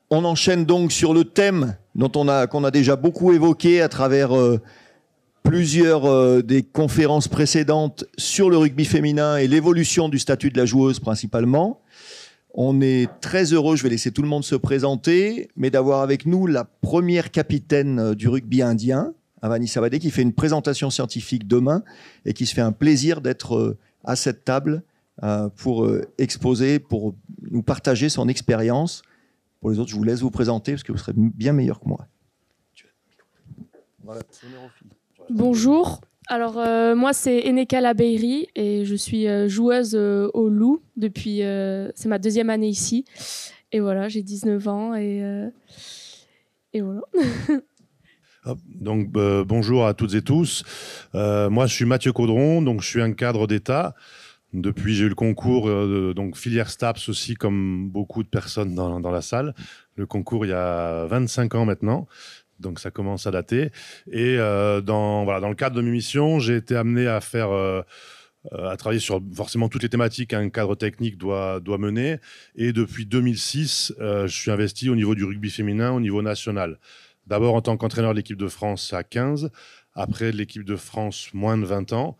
On enchaîne donc sur le thème qu'on a déjà beaucoup évoqué à travers plusieurs des conférences précédentes sur le rugby féminin et l'évolution du statut de la joueuse principalement. On est très heureux, je vais laisser tout le monde se présenter, mais d'avoir avec nous la première capitaine du rugby indien, Avani Savade, qui fait une présentation scientifique demain et qui se fait un plaisir d'être à cette table pour exposer, pour nous partager son expérience. Pour les autres, je vous laisse vous présenter parce que vous serez bien meilleur que moi. Voilà. Bonjour, alors moi c'est Eneka Labeiri et je suis joueuse au Loup depuis, c'est ma 2e année ici. Et voilà, j'ai 19 ans et voilà. Donc bonjour à toutes et tous. Moi je suis Mathieu Caudron, donc je suis un cadre d'État. Depuis, j'ai eu le concours, donc filière STAPS aussi, comme beaucoup de personnes dans la salle. Le concours, il y a 25 ans maintenant, donc ça commence à dater. Et dans le cadre de mes missions, j'ai été amené à à travailler sur forcément toutes les thématiques qu'un cadre technique doit mener. Et depuis 2006, je suis investi au niveau du rugby féminin, au niveau national. D'abord en tant qu'entraîneur de l'équipe de France à 15, après de l'équipe de France moins de 20 ans.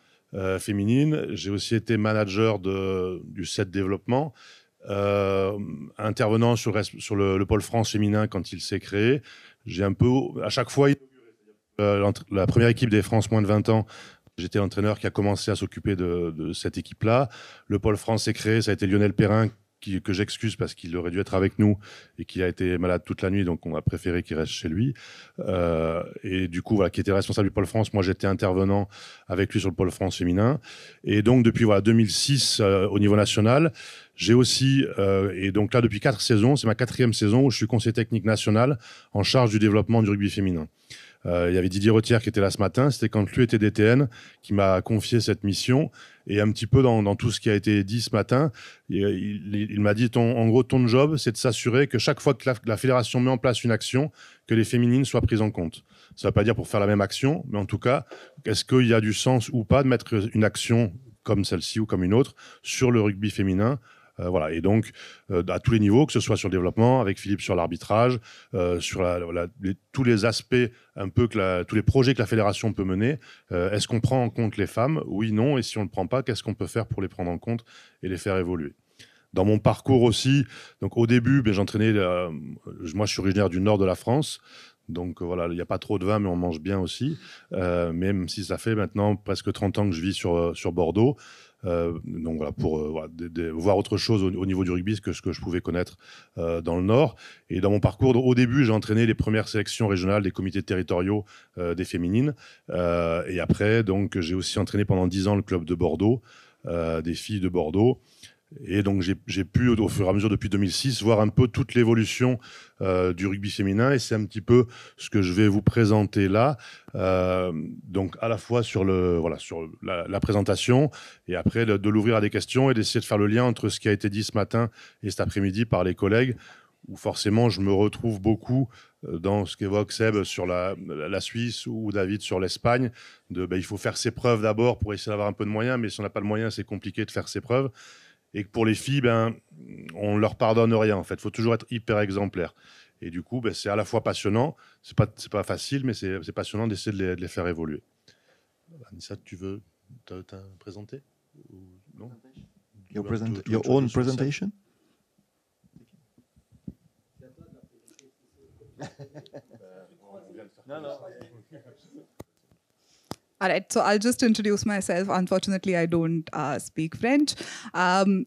Féminine. J'ai aussi été manager du set développement, intervenant sur le pôle France féminin quand il s'est créé. J'ai un peu, à chaque fois, la première équipe des France moins de 20 ans, j'étais l'entraîneur qui a commencé à s'occuper de cette équipe-là. Le pôle France s'est créé, ça a été Lionel Perrin, que j'excuse parce qu'il aurait dû être avec nous et qu'il a été malade toute la nuit, donc on a préféré qu'il reste chez lui. Et du coup, voilà, qui était responsable du pôle France. Moi, j'étais intervenant avec lui sur le pôle France féminin. Et donc, depuis 2006, au niveau national, j'ai aussi, et donc là, depuis 4 saisons, c'est ma 4e saison où je suis conseiller technique national en charge du développement du rugby féminin. Il y avait Didier Retière qui était là ce matin, c'était quand lui était DTN qui m'a confié cette mission. Et un petit peu dans tout ce qui a été dit ce matin, il m'a dit, en gros, ton job, c'est de s'assurer que chaque fois que la fédération met en place une action, que les féminines soient prises en compte. Ça ne veut pas dire pour faire la même action, mais en tout cas, est-ce qu'il y a du sens ou pas de mettre une action comme celle-ci ou comme une autre sur le rugby féminin? Voilà. Et donc, à tous les niveaux, que ce soit sur le développement, avec Philippe sur l'arbitrage, sur tous les aspects, un peu tous les projets que la fédération peut mener. Est-ce qu'on prend en compte les femmes? Oui, non. Et si on ne le prend pas, qu'est-ce qu'on peut faire pour les prendre en compte et les faire évoluer? Dans mon parcours aussi, donc au début, j'entraînais. Moi, je suis originaire du nord de la France. Donc voilà, il n'y a pas trop de vin, mais on mange bien aussi. Même si ça fait maintenant presque 30 ans que je vis sur Bordeaux. Donc voilà, pour voir autre chose au niveau du rugby que ce que je pouvais connaître dans le Nord. Et dans mon parcours, au début, j'ai entraîné les premières sélections régionales des comités territoriaux des féminines. Et après, donc, j'ai aussi entraîné pendant 10 ans le club de Bordeaux, des filles de Bordeaux. Et donc, j'ai pu, au fur et à mesure, depuis 2006, voir un peu toute l'évolution du rugby féminin. Et c'est un petit peu ce que je vais vous présenter là. Donc, à la fois sur la présentation et après de l'ouvrir à des questions et d'essayer de faire le lien entre ce qui a été dit ce matin et cet après-midi par les collègues, où forcément, je me retrouve beaucoup dans ce qu'évoque Seb sur la Suisse ou David sur l'Espagne. Il faut faire ses preuves d'abord pour essayer d'avoir un peu de moyens. Mais si on n'a pas de moyens, c'est compliqué de faire ses preuves. Et que pour les filles, on ne leur pardonne rien. En fait, il faut toujours être hyper exemplaire. Et du coup, c'est à la fois passionnant. C'est pas facile, mais c'est passionnant d'essayer de les faire évoluer. Anissa, tu veux te présenter ou non? Your own presentation? Non. All right, so I'll just introduce myself. Unfortunately, I don't speak French.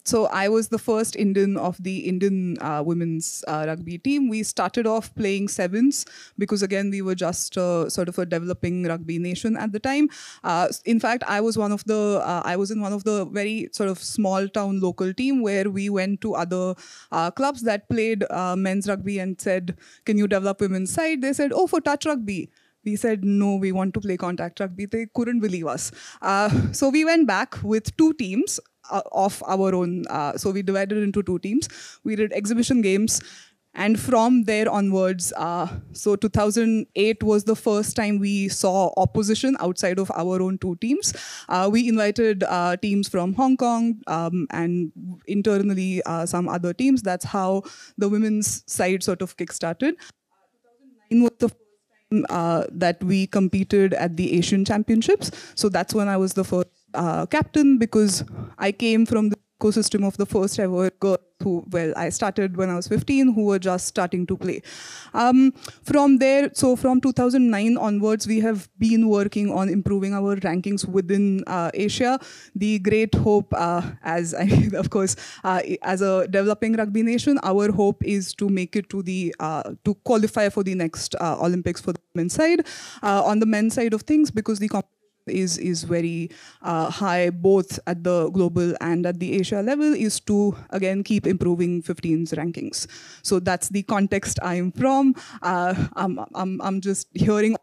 So I was the first Indian of the Indian women's rugby team. We started off playing sevens because, again, we were just sort of a developing rugby nation at the time. In fact, I was in one of the very sort of small town local team where we went to other clubs that played men's rugby and said, "Can you develop women's side?" They said, "Oh, for touch rugby." We said, no, we want to play contact rugby. They couldn't believe us. So we went back with 2 teams of our own. So we divided into 2 teams. We did exhibition games And from there onwards, so 2008 was the first time we saw opposition outside of our own two teams. We invited teams from Hong Kong and internally some other teams. That's how the women's side sort of kickstarted. 2009 was the first time that we competed at the Asian Championships. So that's when I was the first captain, because I came from the ecosystem of the first ever girls who, well, I started when I was 15, who were just starting to play. From there, so from 2009 onwards, we have been working on improving our rankings within Asia. The great hope, of course, as a developing rugby nation, our hope is to make it to the to qualify for the next Olympics for the men's side. On the men's side of things, because the competition is very high both at the global and at the Asia level, is to again keep improving 15's rankings. So that's the context I'm from. I'm just hearing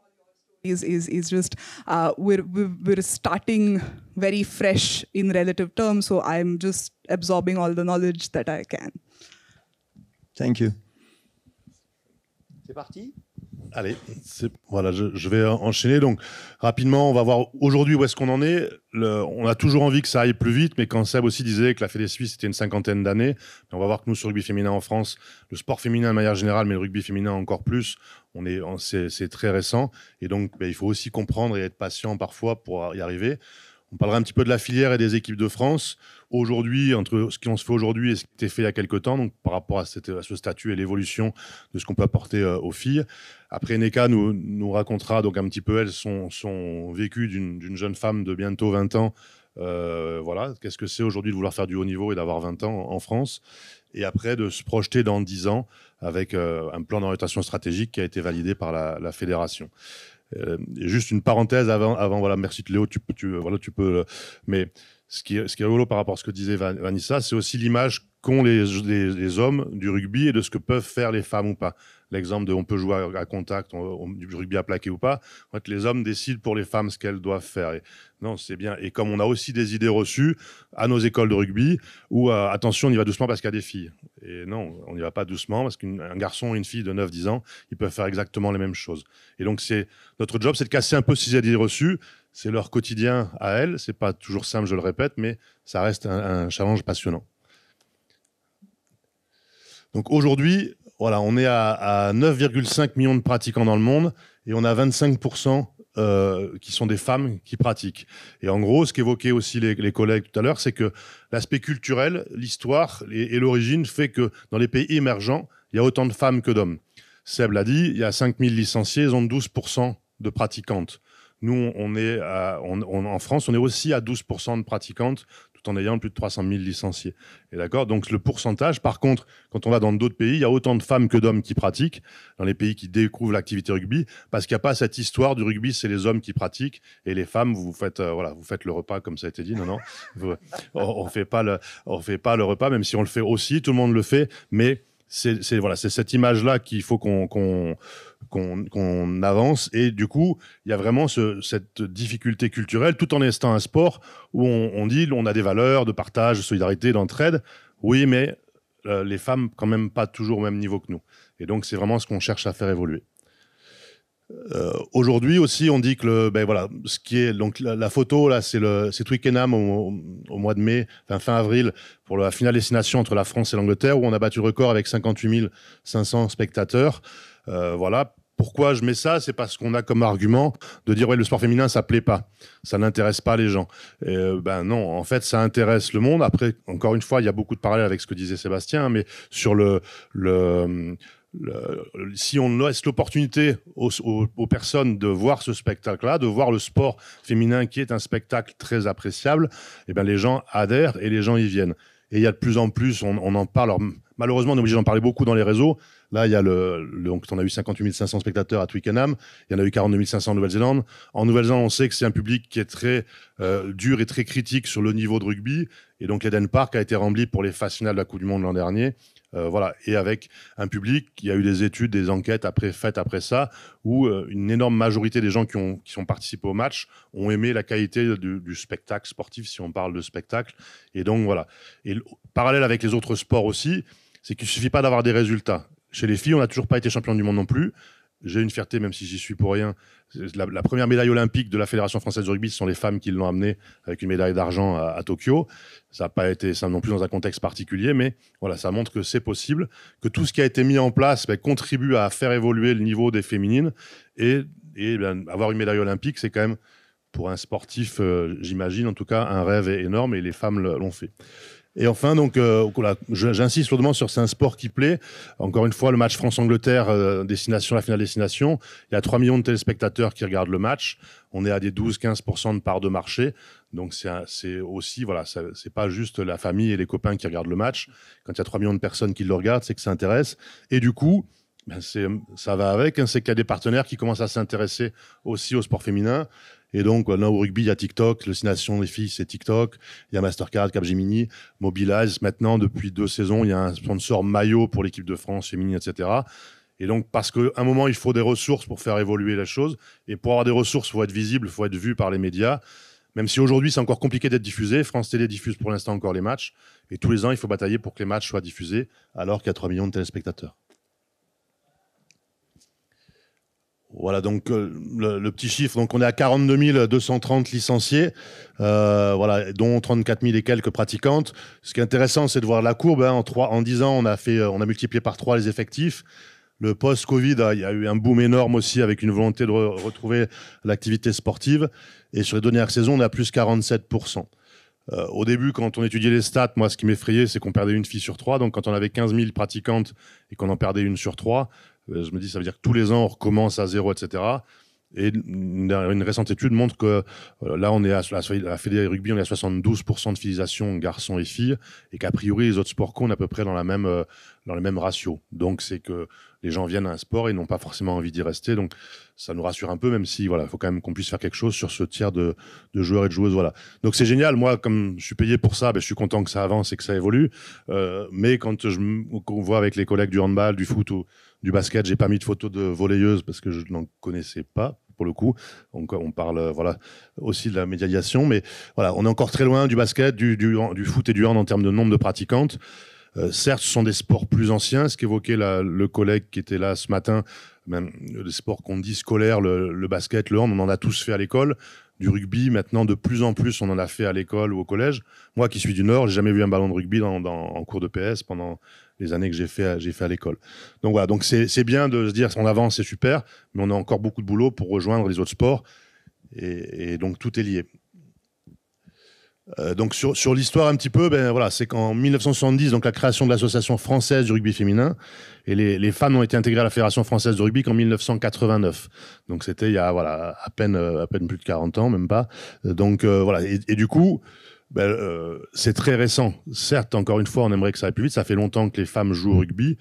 is just we're starting very fresh in relative terms, so I'm just absorbing all the knowledge that I can. Thank you. C'est parti. Allez, voilà, je vais enchaîner. Donc, rapidement, on va voir aujourd'hui où est-ce qu'on en est. On a toujours envie que ça aille plus vite, mais quand Seb aussi disait que la Fédé Suisse, c'était une 50aine d'années, on va voir que nous, sur le rugby féminin en France, le sport féminin de manière générale, mais le rugby féminin encore plus, c'est très récent. Et donc, il faut aussi comprendre et être patient parfois pour y arriver. On parlera un petit peu de la filière et des équipes de France. Aujourd'hui, entre ce qu'on se fait aujourd'hui et ce qui était fait il y a quelques temps, donc par rapport à ce statut et l'évolution de ce qu'on peut apporter aux filles. Après, Neka nous racontera donc un petit peu, elle, son vécu d'une jeune femme de bientôt 20 ans. Voilà, qu'est-ce que c'est aujourd'hui de vouloir faire du haut niveau et d'avoir 20 ans en France. Et après, de se projeter dans 10 ans avec un plan d'orientation stratégique qui a été validé par la fédération. Et juste une parenthèse avant voilà, merci Léo, tu peux, mais ce qui est rigolo par rapport à ce que disait Vanessa, c'est aussi l'image qu'ont les hommes du rugby et de ce que peuvent faire les femmes ou pas. L'exemple de on peut jouer à contact, du rugby à plaqué ou pas. En fait, les hommes décident pour les femmes ce qu'elles doivent faire. Et non, c'est bien. Et comme on a aussi des idées reçues à nos écoles de rugby, où attention, on y va doucement parce qu'il y a des filles. Et non, on n'y va pas doucement parce qu'un garçon et une fille de 9-10 ans, ils peuvent faire exactement les mêmes choses. Et donc, notre job, c'est de casser un peu ces idées reçues. C'est leur quotidien à elles. C'est pas toujours simple, je le répète, mais ça reste un challenge passionnant. Donc aujourd'hui, voilà, on est à 9,5 millions de pratiquants dans le monde et on a 25% qui sont des femmes qui pratiquent. Et en gros, ce qu'évoquaient aussi les collègues tout à l'heure, c'est que l'aspect culturel, l'histoire et l'origine fait que dans les pays émergents, il y a autant de femmes que d'hommes. Seb l'a dit, il y a 5000 licenciés, ils ont 12% de pratiquantes. Nous, en France, on est aussi à 12% de pratiquantes, tout en ayant plus de 300 000 licenciés. Et d'accord, donc le pourcentage, par contre, quand on va dans d'autres pays, il y a autant de femmes que d'hommes qui pratiquent, dans les pays qui découvrent l'activité rugby, parce qu'il n'y a pas cette histoire du rugby, c'est les hommes qui pratiquent, et les femmes, vous faites le repas, comme ça a été dit, non, on fait pas le repas, même si on le fait aussi, tout le monde le fait, mais c'est cette image-là qu'il faut qu'on avance. Et du coup, il y a vraiment cette difficulté culturelle, tout en restant un sport où on dit on a des valeurs de partage, de solidarité, d'entraide. Oui, mais les femmes, quand même, pas toujours au même niveau que nous. Et donc, c'est vraiment ce qu'on cherche à faire évoluer. Aujourd'hui aussi, on dit que ce qui est donc la photo là, c'est Twickenham au mois de mai, fin avril, pour la finale destination entre la France et l'Angleterre, où on a battu le record avec 58 500 spectateurs. Voilà. Pourquoi je mets ça? C'est parce qu'on a comme argument de dire le sport féminin ça plaît pas, ça n'intéresse pas les gens. Non, en fait ça intéresse le monde. Après, encore une fois, il y a beaucoup de parallèles avec ce que disait Sébastien, mais sur si on laisse l'opportunité aux personnes de voir ce spectacle-là, de voir le sport féminin qui est un spectacle très appréciable, les gens adhèrent et les gens y viennent. Et il y a de plus en plus, on en parle. Alors, malheureusement, on est obligé d'en parler beaucoup dans les réseaux. Là, il y a donc on a eu 58 500 spectateurs à Twickenham. Il y en a eu 42 500 en Nouvelle-Zélande. En Nouvelle-Zélande, on sait que c'est un public qui est très dur et très critique sur le niveau de rugby. Et donc, l'Eden Park a été rempli pour les phases finales de la Coupe du Monde l'an dernier. Voilà. Et avec un public, il y a eu des études, des enquêtes faites après ça, où une énorme majorité des gens qui sont participés au match ont aimé la qualité du spectacle sportif, si on parle de spectacle. Et donc, voilà. Et parallèle avec les autres sports aussi, c'est qu'il ne suffit pas d'avoir des résultats. Chez les filles, on n'a toujours pas été champion du monde non plus. J'ai une fierté, même si j'y suis pour rien. La première médaille olympique de la Fédération française de rugby, ce sont les femmes qui l'ont amenée avec une médaille d'argent à Tokyo. Ça n'a pas été ça non plus dans un contexte particulier, mais voilà, ça montre que c'est possible, que tout ce qui a été mis en place contribue à faire évoluer le niveau des féminines. Et avoir une médaille olympique, c'est quand même, pour un sportif, j'imagine en tout cas, un rêve énorme, et les femmes l'ont fait. Et enfin, donc, voilà, j'insiste lourdement sur c'est un sport qui plaît. Encore une fois, le match France-Angleterre, destination, la finale destination. Il y a 3 millions de téléspectateurs qui regardent le match. On est à des 12-15% de part de marché. Donc, c'est aussi, voilà, c'est pas juste la famille et les copains qui regardent le match. Quand il y a 3 millions de personnes qui le regardent, c'est que ça intéresse. Et du coup, ça va avec, c'est qu'il y a des partenaires qui commencent à s'intéresser aussi au sport féminin. Et donc, là, au rugby, il y a TikTok. Le destination des filles, c'est TikTok. Il y a Mastercard, Capgemini, Mobilize. Maintenant, depuis 2 saisons, il y a un sponsor maillot pour l'équipe de France féminine, etc. Et donc, parce qu'à un moment, il faut des ressources pour faire évoluer la chose. Et pour avoir des ressources, il faut être visible, il faut être vu par les médias. Même si aujourd'hui, c'est encore compliqué d'être diffusé. France Télé diffuse pour l'instant encore les matchs. Et tous les ans, il faut batailler pour que les matchs soient diffusés, alors qu'il y a 3 millions de téléspectateurs. Voilà, donc le petit chiffre, donc on est à 42 230 licenciés, voilà, dont 34 000 et quelques pratiquantes. Ce qui est intéressant, c'est de voir la courbe. En 10 ans, on a multiplié par 3 les effectifs. Le post-Covid, il y a eu un boom énorme aussi, avec une volonté de retrouver l'activité sportive. Et sur les dernières saisons, on est à plus 47%. Au début, quand on étudiait les stats, moi, ce qui m'effrayait, c'est qu'on perdait une fille sur 3. Donc, quand on avait 15 000 pratiquantes et qu'on en perdait une sur 3, je me dis, ça veut dire que tous les ans, on recommence à 0, etc. Et une récente étude montre que là, on est à la Fédé Rugby, on est à 72% de filiation garçons et filles, et qu'a priori, les autres sports co, on est à peu près dans le même ratio. Donc, c'est que les gens viennent à un sport et n'ont pas forcément envie d'y rester. Donc, ça nous rassure un peu, même si, voilà, il faut quand même qu'on puisse faire quelque chose sur ce tiers de joueurs et de joueuses. Voilà. Donc, c'est génial. Moi, comme je suis payé pour ça, je suis content que ça avance et que ça évolue. Mais quand on voit avec les collègues du handball, du foot ou du basket, j'ai pas mis de photos de volleyeuses parce que je n'en connaissais pas, pour le coup. On parle voilà, aussi de la médiatisation, mais voilà, on est encore très loin du basket, du foot et du hand en termes de nombre de pratiquantes. Certes, ce sont des sports plus anciens, ce qu'évoquait le collègue qui était là ce matin, même les sports qu'on dit scolaires, le basket, le hand, on en a tous fait à l'école. Du rugby, maintenant, de plus en plus, on en a fait à l'école ou au collège. Moi, qui suis du Nord, j'ai jamais vu un ballon de rugby en cours de PS pendant les années que j'ai fait à l'école. Donc voilà, donc c'est bien de se dire on avance, c'est super, mais on a encore beaucoup de boulot pour rejoindre les autres sports. Et donc, tout est lié. Donc sur l'histoire un petit peu, voilà, c'est qu'en 1970, donc la création de l'association française du rugby féminin, et les femmes ont été intégrées à la Fédération française de rugby qu'en 1989. Donc c'était il y a voilà à peine plus de 40 ans, même pas. Donc voilà, et du coup, c'est très récent. Certes, encore une fois, on aimerait que ça aille plus vite. Ça fait longtemps que les femmes jouent au rugby.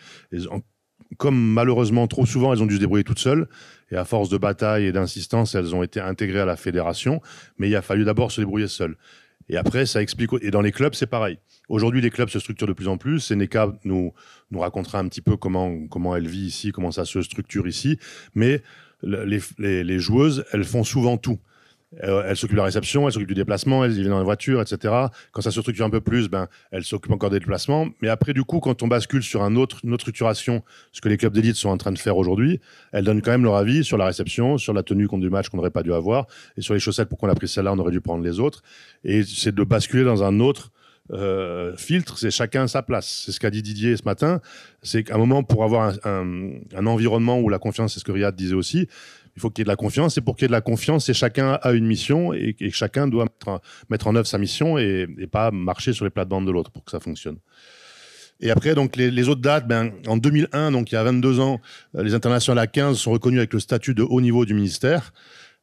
Comme malheureusement trop souvent, elles ont dû se débrouiller toutes seules. Et à force de bataille et d'insistance, elles ont été intégrées à la fédération. Mais il a fallu d'abord se débrouiller seules. Et après, ça explique. Et dans les clubs, c'est pareil. Aujourd'hui, les clubs se structurent de plus en plus. Sénéca nous racontera un petit peu comment elle vit ici, comment ça se structure ici. Mais les joueuses, elles font souvent tout. Elles s'occupent de la réception, elles s'occupent du déplacement, elles viennent dans la voiture, etc. Quand ça se structure un peu plus, elles s'occupent encore des déplacements. Mais après, du coup, quand on bascule sur une autre structuration, ce que les clubs d'élite sont en train de faire aujourd'hui, elles donnent quand même leur avis sur la réception, sur la tenue du match qu'on n'aurait pas dû avoir, et sur les chaussettes, pourquoi on a pris celle-là, on aurait dû prendre les autres. Et c'est de basculer dans un autre filtre, c'est chacun à sa place. C'est ce qu'a dit Didier ce matin. C'est qu'à un moment, pour avoir un environnement où la confiance, c'est ce que Riyad disait aussi, il faut qu'il y ait de la confiance. Et pour qu'il y ait de la confiance, c'est chacun a une mission et chacun doit mettre en œuvre sa mission et pas marcher sur les plates-bandes de l'autre pour que ça fonctionne. Et après, donc, les autres dates, en 2001, donc il y a 22 ans, les internationales à 15 sont reconnues avec le statut de haut niveau du ministère.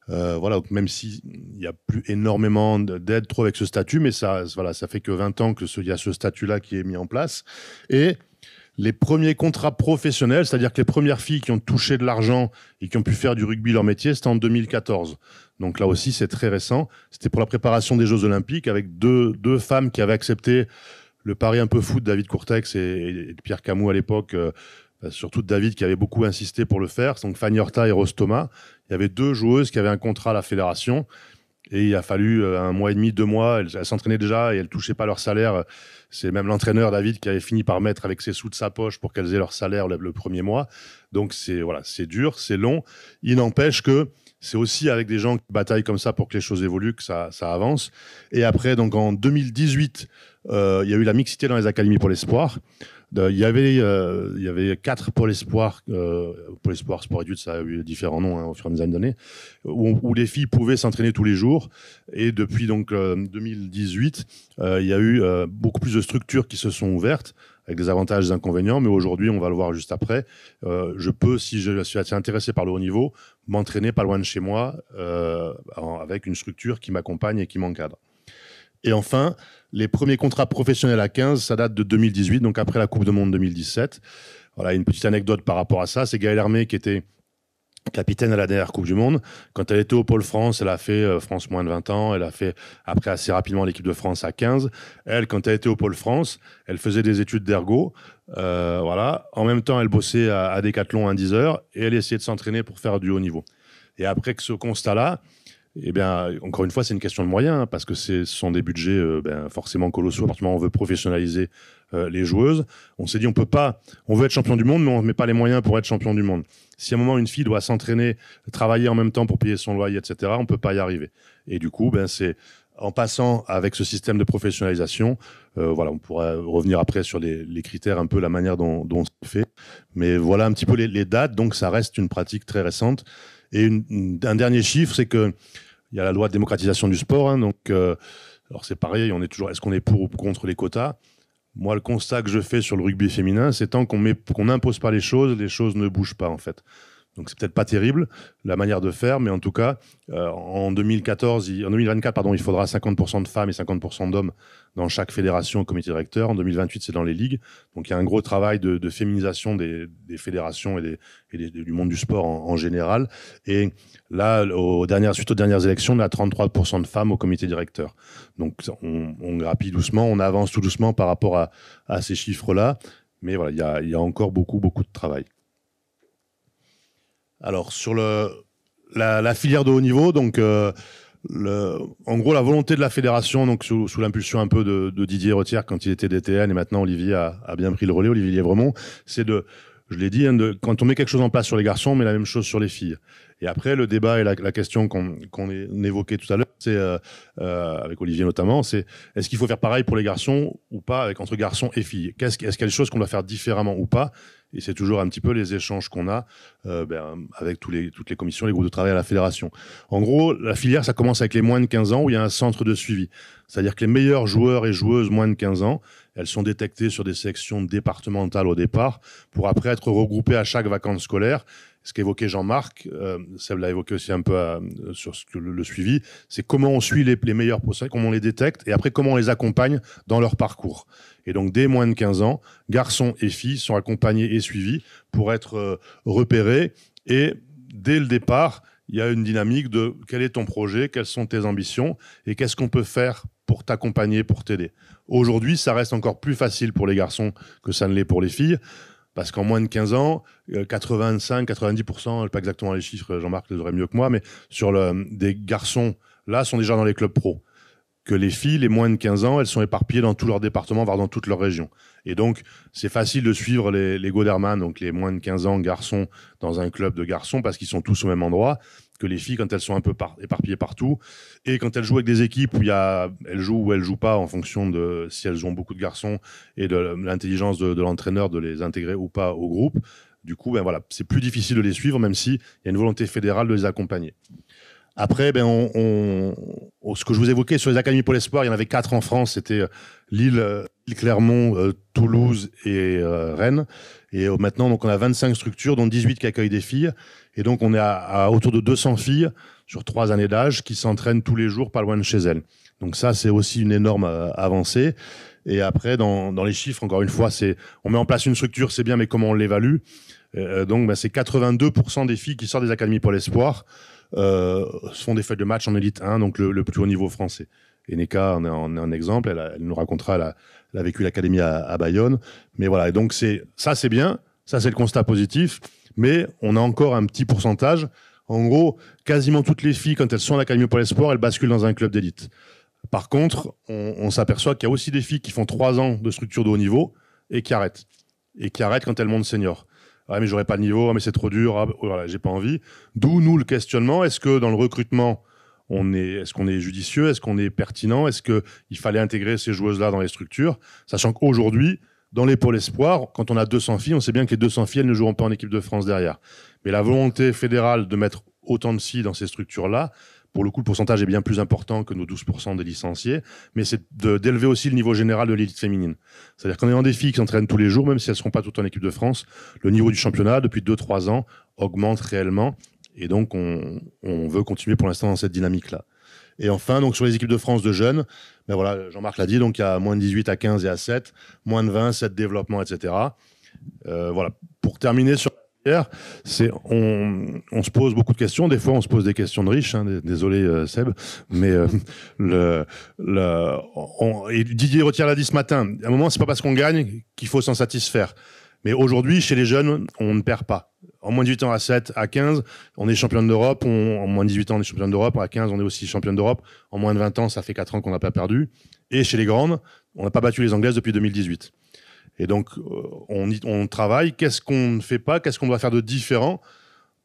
Voilà, même s'il n'y a plus énormément d'aide trop avec ce statut, mais ça fait que 20 ans qu'il y a ce statut-là qui est mis en place. Et les premiers contrats professionnels, c'est-à-dire que les premières filles qui ont touché de l'argent et qui ont pu faire du rugby leur métier, c'était en 2014. Donc là aussi, c'est très récent. C'était pour la préparation des Jeux Olympiques avec deux femmes qui avaient accepté le pari un peu fou de David Courtex et de Pierre Camus à l'époque, surtout de David qui avait beaucoup insisté pour le faire. Donc Fanny Horta et Rose Thomas. Il y avait 2 joueuses qui avaient un contrat à la fédération. Et il a fallu 1 mois et demi, 2 mois. Elles s'entraînaient déjà et elles touchaient pas leur salaire. C'est même l'entraîneur David qui avait fini par mettre avec ses sous de sa poche pour qu'elles aient leur salaire le premier mois. Donc c'est dur, c'est long. Il n'empêche que c'est aussi avec des gens qui bataillent comme ça pour que les choses évoluent que ça avance. Et après, donc en 2018, il y a eu la mixité dans les académies pour l'espoir. Il y avait 4 pôles espoir, pôle espoir sport études, ça a eu différents noms au fur et à mesure des années, où les filles pouvaient s'entraîner tous les jours. Et depuis donc 2018, il y a eu beaucoup plus de structures qui se sont ouvertes, avec des avantages et des inconvénients. Mais aujourd'hui, on va le voir juste après, je peux, si je suis assez intéressé par le haut niveau, m'entraîner pas loin de chez moi, avec une structure qui m'accompagne et qui m'encadre. Et enfin, les premiers contrats professionnels à 15, ça date de 2018, donc après la Coupe du Monde 2017. Voilà, une petite anecdote par rapport à ça, c'est Gaëlle Hermé qui était capitaine à la dernière Coupe du Monde. Quand elle était au Pôle France, elle a fait France moins de 20 ans, elle a fait après assez rapidement l'équipe de France à 15. Elle, quand elle était au Pôle France, elle faisait des études d'ergo. Voilà. En même temps, elle bossait à Decathlon un 10 heures et elle essayait de s'entraîner pour faire du haut niveau. Et après que ce constat-là, eh bien, encore une fois, c'est une question de moyens, parce que ce sont des budgets forcément colossaux. À partir du moment où on veut professionnaliser les joueuses, on s'est dit on veut être champion du monde, mais on ne met pas les moyens pour être champion du monde. Si à un moment une fille doit s'entraîner, travailler en même temps pour payer son loyer, etc., on ne peut pas y arriver. Et du coup, c'est en passant avec ce système de professionnalisation, on pourra revenir après sur les critères, un peu la manière dont c'est fait. Mais voilà un petit peu les dates, donc ça reste une pratique très récente. Et un dernier chiffre, c'est que il y a la loi de démocratisation du sport. Alors c'est pareil, est-ce qu'on est pour ou contre les quotas ? Moi, le constat que je fais sur le rugby féminin, c'est tant qu'on n'impose pas les choses ne bougent pas en fait. Donc c'est peut-être pas terrible la manière de faire, mais en tout cas, en 2024, il faudra 50% de femmes et 50% d'hommes dans chaque fédération au comité directeur. En 2028, c'est dans les ligues. Donc il y a un gros travail de féminisation des fédérations et du monde du sport en général. Et là, suite aux dernières élections, on a 33% de femmes au comité directeur. Donc on grappille doucement, on avance tout doucement par rapport à ces chiffres-là. Mais voilà, il y a encore beaucoup de travail. Alors, sur la filière de haut niveau, donc, en gros, la volonté de la fédération, donc sous l'impulsion un peu de Didier Retière quand il était DTN, et maintenant Olivier a bien pris le relais, Olivier Lièvremont, c'est je l'ai dit, quand on met quelque chose en place sur les garçons, on met la même chose sur les filles. Et après, le débat et la question qu'on évoquait tout à l'heure, c'est avec Olivier notamment, c'est est-ce qu'il faut faire pareil pour les garçons ou pas, entre garçons et filles ? Est-ce qu'il y a des choses qu'on doit faire différemment ou pas ? Et c'est toujours un petit peu les échanges qu'on a avec toutes les commissions, les groupes de travail à la fédération. En gros, la filière, ça commence avec les moins de 15 ans où il y a un centre de suivi. C'est-à-dire que les meilleurs joueurs et joueuses moins de 15 ans, elles sont détectées sur des sections départementales au départ pour après être regroupées à chaque vacances scolaires. Ce qu'évoquait Jean-Marc, Seb l'a évoqué aussi un peu sur le suivi, c'est comment on suit les meilleurs procès, comment on les détecte et après comment on les accompagne dans leur parcours. Et donc, dès moins de 15 ans, garçons et filles sont accompagnés et suivis pour être repérés. Et dès le départ, il y a une dynamique de quel est ton projet, quelles sont tes ambitions et qu'est-ce qu'on peut faire pour t'accompagner, pour t'aider. Aujourd'hui, ça reste encore plus facile pour les garçons que ça ne l'est pour les filles. Parce qu'en moins de 15 ans, 85-90%, pas exactement les chiffres, Jean-Marc les aurait mieux que moi, mais des garçons, là, sont déjà dans les clubs pro. Que les filles, les moins de 15 ans, elles sont éparpillées dans tout leur département, voire dans toute leur région. Et donc, c'est facile de suivre les Goderman, donc les moins de 15 ans garçons, dans un club de garçons, parce qu'ils sont tous au même endroit, que les filles, quand elles sont un peu éparpillées partout. Et quand elles jouent avec des équipes où elles jouent ou elles jouent pas, en fonction de si elles ont beaucoup de garçons et de l'intelligence de l'entraîneur de les intégrer ou pas au groupe, du coup, c'est plus difficile de les suivre, même s'il y a une volonté fédérale de les accompagner. Après, ce que je vous évoquais sur les académies Pôle Espoir, il y en avait 4 en France, c'était Lille, Clermont, Toulouse et Rennes. Et maintenant, donc, on a 25 structures, dont 18 qui accueillent des filles. Et donc, on est à autour de 200 filles sur 3 années d'âge qui s'entraînent tous les jours pas loin de chez elles. Donc ça, c'est aussi une énorme avancée. Et après, dans les chiffres, encore une fois, on met en place une structure, c'est bien, mais comment on l'évalue ? Donc, c'est 82% des filles qui sortent des académies Pôle Espoir font des feuilles de match en élite 1, donc le plus haut niveau français. Et Neka en est un exemple, elle nous racontera, elle a vécu l'académie à Bayonne. Mais voilà, et donc ça c'est bien, ça c'est le constat positif, mais on a encore un petit pourcentage, En gros, quasiment toutes les filles, quand elles sont à l'Académie pour les sports, elles basculent dans un club d'élite. Par contre, on s'aperçoit qu'il y a aussi des filles qui font 3 ans de structure de haut niveau et qui arrêtent. Et qui arrêtent quand elles montent senior. Ah, mais j'aurais pas le niveau, ah, mais c'est trop dur, ah, voilà, j'ai pas envie. D'où, nous, le questionnement. Est-ce que dans le recrutement, est-ce qu'on est judicieux? Est-ce qu'on est pertinent? Est-ce qu'il fallait intégrer ces joueuses-là dans les structures? Sachant qu'aujourd'hui, dans les pôles espoirs, quand on a 200 filles, on sait bien que les 200 filles, elles ne joueront pas en équipe de France derrière. Mais la volonté fédérale de mettre autant de filles dans ces structures-là, pour le coup, le pourcentage est bien plus important que nos 12% des licenciés, mais c'est d'élever aussi le niveau général de l'élite féminine. C'est-à-dire qu'en ayant des filles qui s'entraînent tous les jours, même si elles ne seront pas toutes en équipe de France, le niveau du championnat, depuis 2-3 ans, augmente réellement. Et donc, on veut continuer pour l'instant dans cette dynamique-là. Et enfin, donc, sur les équipes de France de jeunes, ben voilà, Jean-Marc l'a dit, donc il y a moins de 18 à 15 et à 7, moins de 20, 7 développement, etc. Voilà. Pour terminer sur on se pose beaucoup de questions. Des fois, on se pose des questions de riches. Hein, désolé, Seb. Mais et Didier Retière l'a dit ce matin. À un moment, c'est pas parce qu'on gagne qu'il faut s'en satisfaire. Mais aujourd'hui, chez les jeunes, on ne perd pas. En moins de 18 ans à 7, à 15, on est championne d'Europe. En moins de 18 ans, on est championne d'Europe. À 15, on est aussi championne d'Europe. En moins de 20 ans, ça fait 4 ans qu'on n'a pas perdu. Et chez les grandes, on n'a pas battu les Anglaises depuis 2018. Et donc, on travaille. Qu'est-ce qu'on ne fait pas? Qu'est-ce qu'on doit faire de différent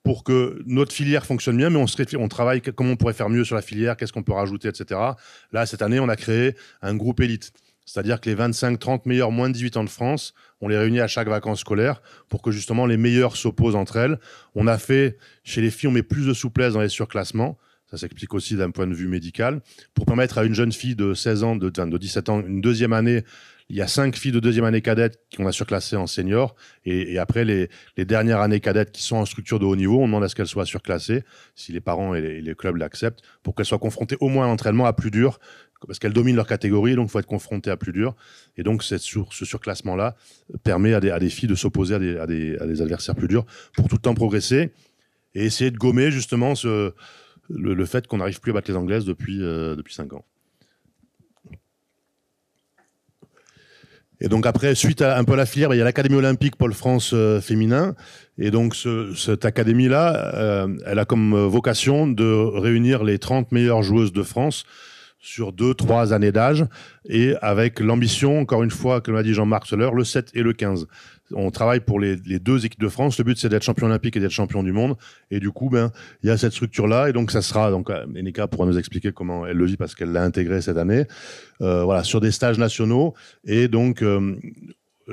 pour que notre filière fonctionne bien? Mais on travaille comment on pourrait faire mieux sur la filière, qu'est-ce qu'on peut rajouter, etc. Là, cette année, on a créé un groupe élite. C'est-à-dire que les 25-30 meilleurs moins de 18 ans de France, on les réunit à chaque vacances scolaires pour que justement les meilleurs s'opposent entre elles. On a fait, chez les filles, on met plus de souplesse dans les surclassements. Ça s'explique aussi d'un point de vue médical. Pour permettre à une jeune fille de 16 ans, de 17 ans, une deuxième année, il y a 5 filles de deuxième année cadette qu'on a surclassées en senior. Et après, les dernières années cadettes qui sont en structure de haut niveau, on demande à ce qu'elles soient surclassées, si les parents et les clubs l'acceptent, pour qu'elles soient confrontées au moins à l'entraînement à plus dur, parce qu'elles dominent leur catégorie, donc il faut être confrontées à plus dur. Et donc, ce surclassement-là permet à des filles de s'opposer à des adversaires plus durs pour tout le temps progresser et essayer de gommer justement le fait qu'on n'arrive plus à battre les Anglaises depuis 5 ans. Et donc après, suite à un peu à la filière, il y a l'Académie olympique Pôle France féminin. Et donc cette académie-là, elle a comme vocation de réunir les 30 meilleures joueuses de France sur 2-3 années d'âge, et avec l'ambition, encore une fois, comme l'a dit Jean-Marc tout à l'heure, le 7 et le 15. On travaille pour les 2 équipes de France. Le but, c'est d'être champion olympique et d'être champion du monde. Et du coup, il y a cette structure-là. Et donc, ça sera, Eneka pourra nous expliquer comment elle le vit parce qu'elle l'a intégré cette année. Voilà, sur des stages nationaux. Et donc,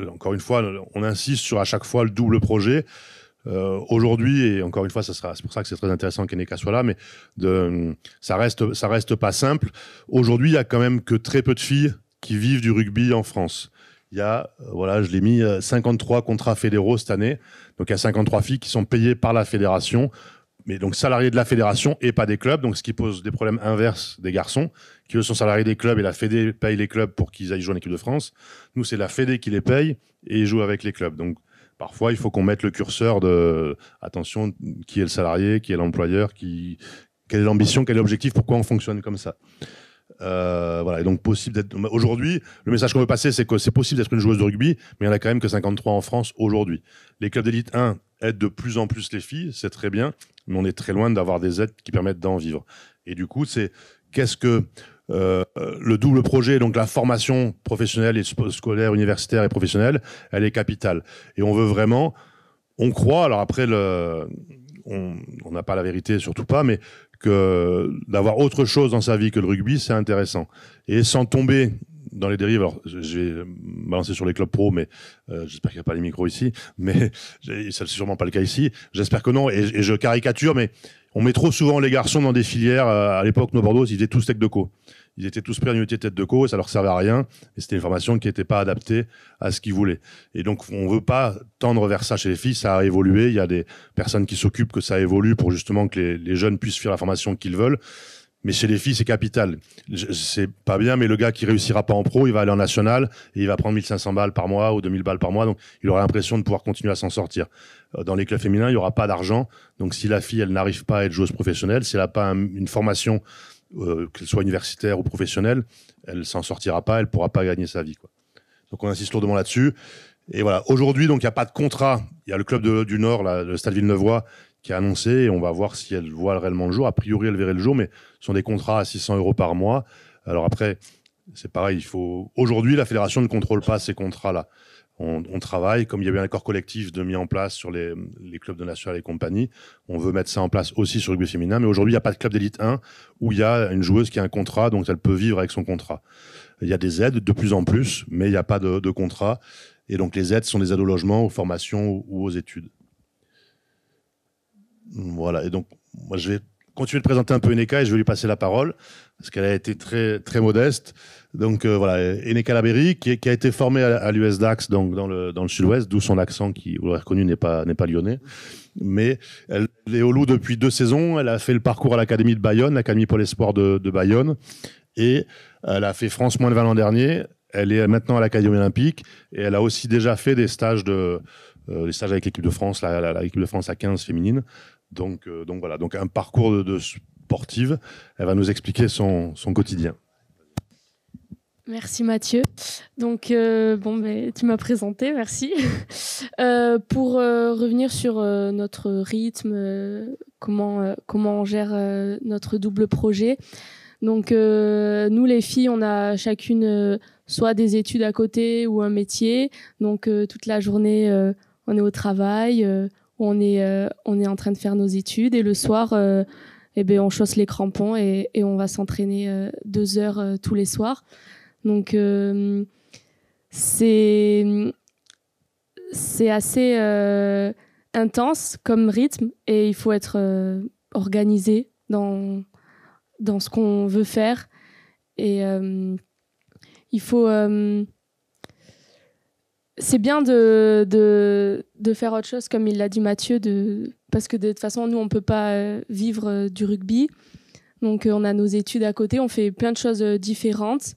encore une fois, on insiste sur à chaque fois le double projet. Aujourd'hui, et encore une fois, c'est pour ça que c'est très intéressant qu'Eneka soit là, mais ça reste pas simple. Aujourd'hui, il y a quand même que très peu de filles qui vivent du rugby en France. Il y a, je l'ai mis, 53 contrats fédéraux cette année. Donc, il y a 53 filles qui sont payées par la fédération, mais donc salariées de la fédération et pas des clubs. Donc, ce qui pose des problèmes inverses des garçons, qui eux sont salariés des clubs et la fédé paye les clubs pour qu'ils aillent jouer en équipe de France. Nous, c'est la fédé qui les paye et ils jouent avec les clubs. Donc, parfois, il faut qu'on mette le curseur de attention, qui est le salarié, qui est l'employeur, quelle est l'ambition, quel est l'objectif, pourquoi on fonctionne comme ça. Voilà, et donc aujourd'hui, le message qu'on veut passer, c'est que c'est possible d'être une joueuse de rugby, mais il n'y en a quand même que 53 en France aujourd'hui. Les clubs d'élite 1 aident de plus en plus les filles, c'est très bien, mais on est très loin d'avoir des aides qui permettent d'en vivre. Et du coup, qu'est-ce que le double projet, donc la formation professionnelle et scolaire, universitaire et professionnelle, elle est capitale. Et on veut vraiment, on croit, alors après, on n'a pas la vérité, surtout pas, mais que d'avoir autre chose dans sa vie que le rugby, c'est intéressant. Et sans tomber dans les dérives, alors je vais balancer sur les clubs pro, mais j'espère qu'il n'y a pas les micros ici, mais c'est sûrement pas le cas ici, j'espère que non, et je caricature, mais on met trop souvent les garçons dans des filières. À l'époque, nos Bordeaux, ils étaient tous tech de co. Ils étaient tous pris en unité tête de co, et ça leur servait à rien. Et c'était une formation qui n'était pas adaptée à ce qu'ils voulaient. Et donc, on veut pas tendre vers ça chez les filles. Ça a évolué. Il y a des personnes qui s'occupent que ça évolue pour justement que les jeunes puissent faire la formation qu'ils veulent. Mais chez les filles, c'est capital. C'est pas bien, mais le gars qui réussira pas en pro, il va aller en national et il va prendre 1500 balles par mois ou 2000 balles par mois. Donc, il aura l'impression de pouvoir continuer à s'en sortir. Dans les clubs féminins, il y aura pas d'argent. Donc, si la fille, elle n'arrive pas à être joueuse professionnelle, si elle n'a pas une formation, qu'elle soit universitaire ou professionnelle, elle s'en sortira pas, elle pourra pas gagner sa vie, quoi. Donc, on insiste lourdement là-dessus. Et voilà. Aujourd'hui, donc, il n'y a pas de contrat. Il y a le club du Nord, là, le Stade Villeneuvois, qui est annoncée et on va voir si elle voit réellement le jour. A priori, elle verrait le jour, mais ce sont des contrats à 600 € par mois. Alors après, c'est pareil, aujourd'hui, la fédération ne contrôle pas ces contrats-là. On travaille, comme il y a eu un accord collectif mis en place sur les clubs de national et compagnie, on veut mettre ça en place aussi sur le rugby féminin, mais aujourd'hui, il n'y a pas de club d'élite 1 où il y a une joueuse qui a un contrat, donc elle peut vivre avec son contrat. Il y a des aides de plus en plus, mais il n'y a pas de contrat. Et donc les aides sont des aides au logement, aux formations ou aux études. Voilà, et donc moi je vais continuer de présenter un peu Eneka et je vais lui passer la parole, parce qu'elle a été très, très modeste. Donc voilà, Eneka Labeyrie, qui a été formée à l'US Dax, donc dans le sud-ouest, d'où son accent qui, vous l'aurez reconnu, n'est pas lyonnais. Mais elle est au Loup depuis 2 saisons, elle a fait le parcours à l'Académie de Bayonne, l'Académie Pôle Espoir de Bayonne, et elle a fait France moins de 20 l'an dernier. Elle est maintenant à l'Académie olympique et elle a aussi déjà fait des stages avec l'équipe de France, l'équipe de France à 15 féminine. Donc voilà, donc un parcours de sportive. Elle va nous expliquer son quotidien. Merci Mathieu. Donc tu m'as présenté, merci. Pour revenir sur notre rythme, comment on gère notre double projet. Donc nous les filles, on a chacune soit des études à côté ou un métier. Donc toute la journée, on est au travail, on est en train de faire nos études et le soir, on chausse les crampons et on va s'entraîner 2 heures tous les soirs. Donc c'est assez intense comme rythme et il faut être organisé dans ce qu'on veut faire et il faut c'est bien de faire autre chose comme il l'a dit Mathieu parce que de toute façon nous on peut pas vivre du rugby, donc on a nos études à côté, on fait plein de choses différentes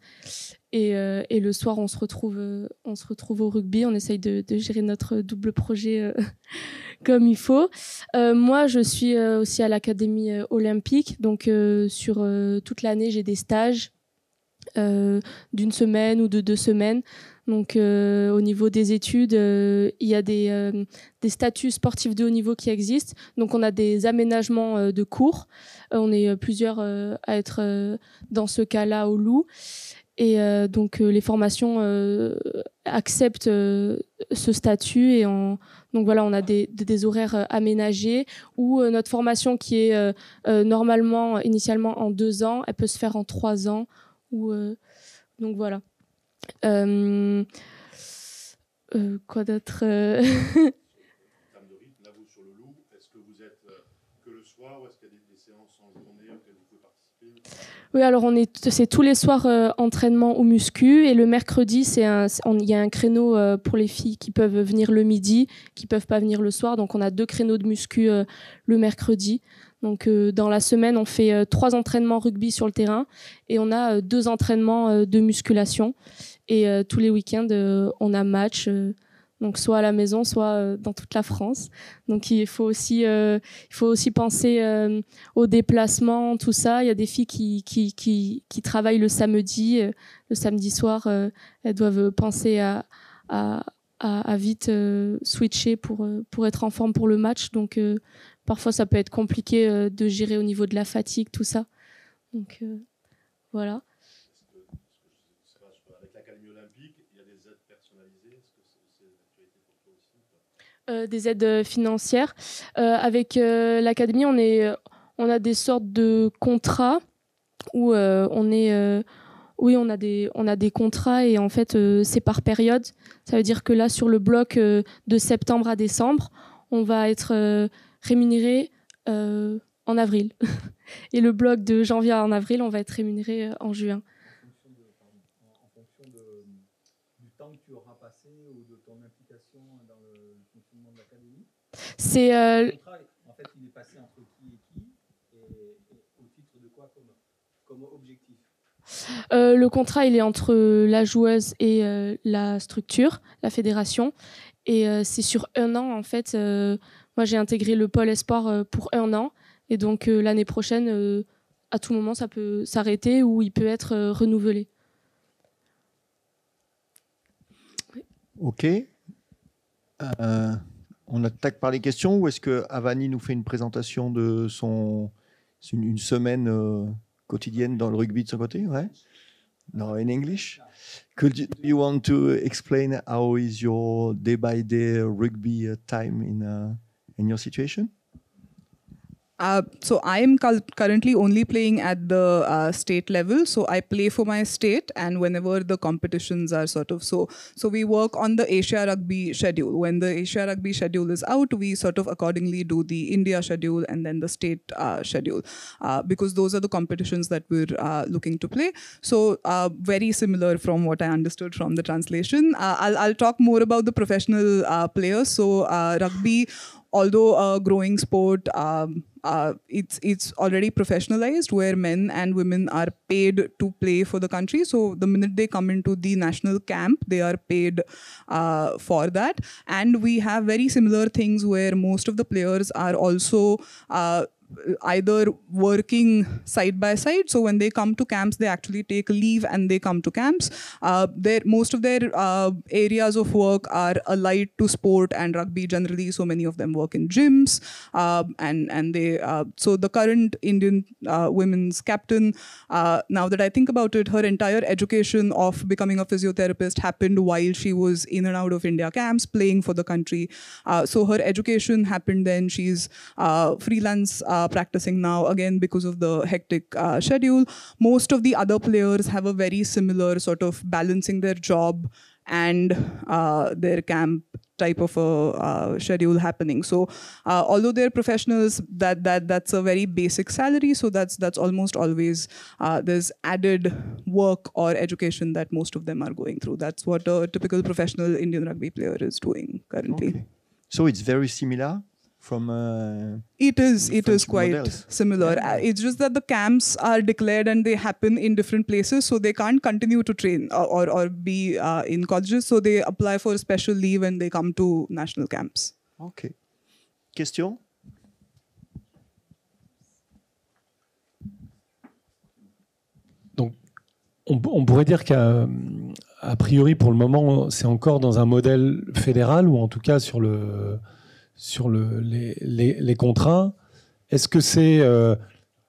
et le soir on se retrouve au rugby, on essaye de gérer notre double projet comme il faut. Moi je suis aussi à l'Académie olympique, donc sur toute l'année j'ai des stages d'1 semaine ou de 2 semaines. Donc au niveau des études, il y a des statuts sportifs de haut niveau qui existent. Donc on a des aménagements de cours. On est plusieurs à être dans ce cas-là au Loup. Et donc les formations acceptent ce statut et donc voilà, on a des horaires aménagés où notre formation qui est normalement initialement en 2 ans, elle peut se faire en 3 ans. Donc voilà. Quoi d'autre En termes de rythme, là vous sur le Loup, est-ce que vous êtes que le soir ou est-ce qu'il y a des séances en journée auxquelles vous pouvez participer? Oui, alors c'est tous les soirs entraînement au muscu et le mercredi il y a un créneau pour les filles qui peuvent venir le midi, qui peuvent pas venir le soir, donc on a 2 créneaux de muscu le mercredi. Donc dans la semaine on fait 3 entraînements rugby sur le terrain et on a 2 entraînements de musculation et tous les week-ends on a match. Donc soit à la maison, soit dans toute la France. Donc il faut aussi penser aux déplacements, tout ça. Il y a des filles qui travaillent le samedi soir. Elles doivent penser à vite switcher pour être en forme pour le match. Donc parfois ça peut être compliqué de gérer au niveau de la fatigue, tout ça. Donc voilà. Avec l'Académie olympique, il y a des aides personnalisées. Est-ce que c'est une actualité pour toi aussi? Des aides financières. Avec l'Académie, on a des sortes de contrats où on a des contrats et en fait c'est par période. Ça veut dire que là sur le bloc de septembre à décembre, on va être rémunéré en avril. Et le bloc de janvier à en avril, on va être rémunéré en juin. En fonction du temps que tu auras passé ou de ton implication dans le fonctionnement de l'académie. Le contrat, en fait, il est passé entre qui et au titre de quoi comme objectif? Le contrat, il est entre la joueuse et la structure, la fédération. Et c'est sur 1 an, en fait. Moi, j'ai intégré le pôle espoir pour 1 an. Et donc, l'année prochaine, à tout moment, ça peut s'arrêter ou il peut être renouvelé. Ok. On attaque par les questions ou est-ce que Avani nous fait une présentation de une semaine quotidienne dans le rugby de son côté? Ouais. No, in English. Do you want to explain how is your day-by-day rugby time in your situation? So I am currently only playing at the state level. So I play for my state, and whenever the competitions are so we work on the Asia Rugby schedule. When the Asia Rugby schedule is out, we sort of accordingly do the India schedule and then the state schedule, because those are the competitions that we're looking to play. So very similar from what I understood from the translation. I'll talk more about the professional players. So rugby, although a growing sport, it's already professionalized, where men and women are paid to play for the country. So the minute they come into the national camp, they are paid for that. And we have very similar things where most of the players are also either working side by side. So when they come to camps, they actually take leave and they come to camps. Most of their areas of work are allied to sport and rugby generally. So many of them work in gyms, and they. So the current Indian women's captain, now that I think about it, her entire education of becoming a physiotherapist happened while she was in and out of India camps playing for the country. So her education happened then. She's freelance practicing now, again, because of the hectic schedule. Most of the other players have a very similar sort of balancing their job and their camp type of a schedule happening. So although they're professionals, that's a very basic salary. So that's almost always there's added work or education that most of them are going through. That's what a typical professional Indian rugby player is doing currently. Okay. So it's very similar from it is quite models. similar. Yeah. It's just that the camps are declared and they happen in different places, so they can't continue to train or be in colleges, so they apply for special leave and they come to national camps. Ok. Question? Donc, on pourrait dire qu'à priori, pour le moment, c'est encore dans un modèle fédéral, ou en tout cas sur les contrats. Est-ce que c'est,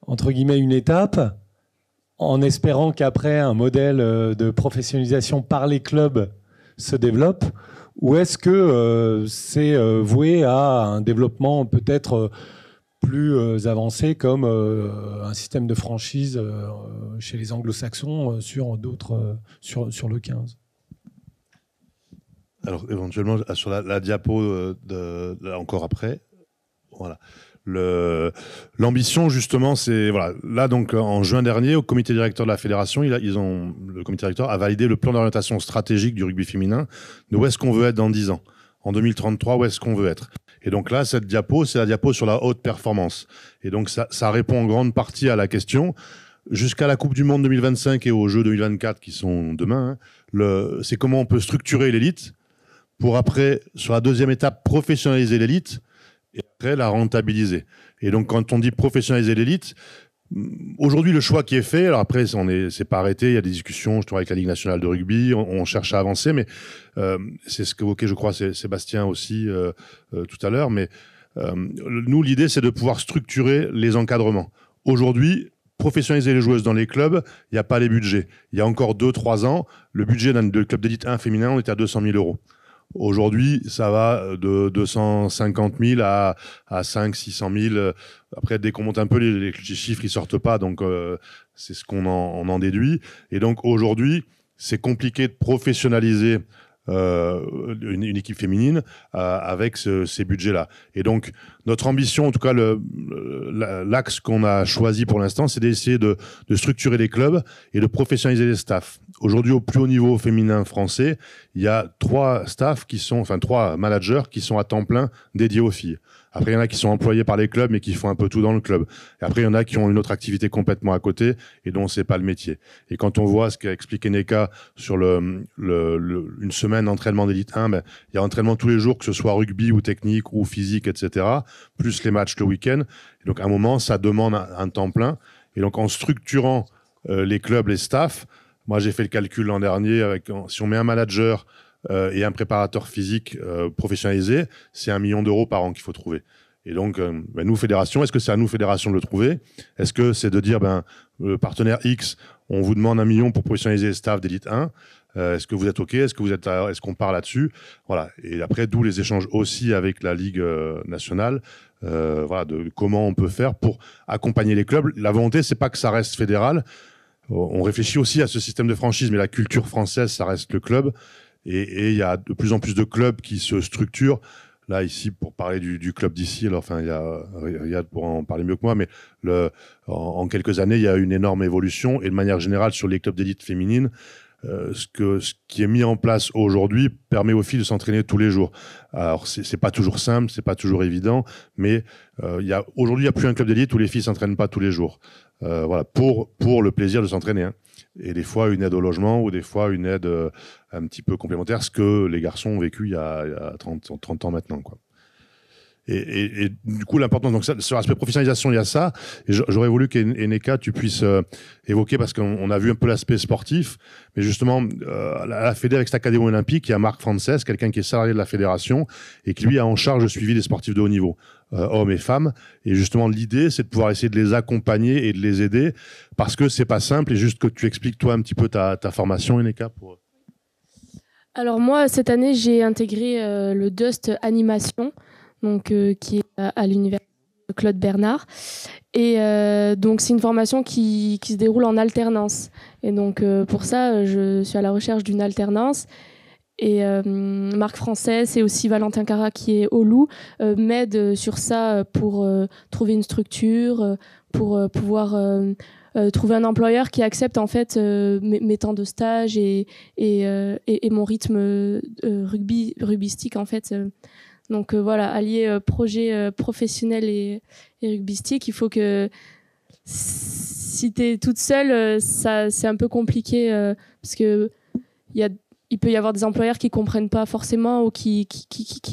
entre guillemets, une étape, en espérant qu'après, un modèle de professionnalisation par les clubs se développe, ou est-ce que c'est voué à un développement peut-être plus avancé, comme un système de franchise chez les anglo-saxons sur le 15? Alors, éventuellement, sur la diapo encore après, voilà. L'ambition, justement, c'est... Voilà, là, donc, en juin dernier, au comité directeur de la fédération, le comité directeur a validé le plan d'orientation stratégique du rugby féminin, de où est-ce qu'on veut être dans 10 ans. En 2033, où est-ce qu'on veut être. Et donc là, cette diapo, c'est la diapo sur la haute performance. Et donc, ça répond en grande partie à la question. Jusqu'à la Coupe du Monde 2025 et aux Jeux 2024, qui sont demain, c'est comment on peut structurer l'élite pour après, sur la deuxième étape, professionnaliser l'élite et après la rentabiliser. Et donc, quand on dit professionnaliser l'élite, aujourd'hui, le choix qui est fait, alors après, c'est pas arrêté, il y a des discussions, je travaille avec la Ligue nationale de rugby, on cherche à avancer, mais c'est ce qu'évoquait, je crois, Sébastien aussi tout à l'heure, mais nous, l'idée, c'est de pouvoir structurer les encadrements. Aujourd'hui, professionnaliser les joueuses dans les clubs, il n'y a pas les budgets. Il y a encore 2-3 ans, le budget d'un club d'élite 1 féminin, on était à 200 000 €. Aujourd'hui, ça va de 250 000 à 5 600 000. Après, dès qu'on monte un peu, les chiffres ils sortent pas, donc c'est ce qu'on en déduit. Et donc aujourd'hui, c'est compliqué de professionnaliser une équipe féminine avec ces budgets-là. Et donc, notre ambition, en tout cas, l'axe qu'on a choisi pour l'instant, c'est d'essayer de structurer les clubs et de professionnaliser les staffs. Aujourd'hui, au plus haut niveau féminin français, il y a 3 managers qui sont à temps plein dédiés aux filles. Après, il y en a qui sont employés par les clubs, mais qui font un peu tout dans le club. Et après, il y en a qui ont une autre activité complètement à côté et dont c'est pas le métier. Et quand on voit ce qu'a expliqué Neka sur une semaine d'entraînement d'élite 1, il y a entraînement tous les jours, que ce soit rugby ou technique ou physique, etc., plus les matchs le week-end. Et donc, à un moment, ça demande un temps plein. Et donc, en structurant les clubs, les staffs, moi, j'ai fait le calcul l'an dernier, si on met un manager et un préparateur physique professionnalisé, c'est 1 million d'euros par an qu'il faut trouver. Et donc, nous, fédération, est-ce que c'est à nous, fédération, de le trouver? Est-ce que c'est de dire, le partenaire X, on vous demande 1 million pour professionnaliser les staffs d'élite 1? Est-ce que vous êtes OK? Est-ce qu'on part là-dessus? Voilà. Et après, d'où les échanges aussi avec la Ligue nationale, voilà, de comment on peut faire pour accompagner les clubs. La volonté, c'est pas que ça reste fédéral. On réfléchit aussi à ce système de franchise, mais la culture française, ça reste le club. Et il y a de plus en plus de clubs qui se structurent. Là, ici, pour parler du club d'ici, alors, enfin, il y a Riyad pour en parler mieux que moi, mais en quelques années, il y a une énorme évolution. Et de manière générale, sur les clubs d'élite féminine, ce qui est mis en place aujourd'hui permet aux filles de s'entraîner tous les jours. Alors, c'est pas toujours simple, c'est pas toujours évident, mais aujourd'hui, il n'y a plus un club d'élite où les filles s'entraînent pas tous les jours. Voilà, pour le plaisir de s'entraîner. Hein. Et des fois, une aide au logement ou des fois, une aide un petit peu complémentaire, ce que les garçons ont vécu il y a 30 ans maintenant, quoi. Et du coup, l'importance, donc sur l'aspect professionnalisation, il y a ça. Et j'aurais voulu qu'Eneka, tu puisses évoquer, parce qu'on a vu un peu l'aspect sportif, mais justement, à la Fédé, avec cette académie olympique, il y a Marc Frances, quelqu'un qui est salarié de la fédération et qui, lui, a en charge le suivi des sportifs de haut niveau, hommes et femmes. Et justement, l'idée, c'est de pouvoir essayer de les accompagner et de les aider, parce que c'est pas simple. Et juste que tu expliques, toi, un petit peu ta formation, Eneka, pour... Alors moi, cette année, j'ai intégré le Dust Animation, donc, qui est à l'université Claude Bernard. Et donc, c'est une formation qui se déroule en alternance. Et donc, pour ça, je suis à la recherche d'une alternance. Et Marc Frances et aussi Valentin Cara, qui est au Loup, m'aident sur ça pour trouver une structure, pour pouvoir trouver un employeur qui accepte en fait mes temps de stage et mon rythme rugbystique en fait. Donc voilà, allier projet professionnel et rugbystique, il faut que si tu es toute seule, c'est un peu compliqué parce que il peut y avoir des employeurs qui comprennent pas forcément ou qui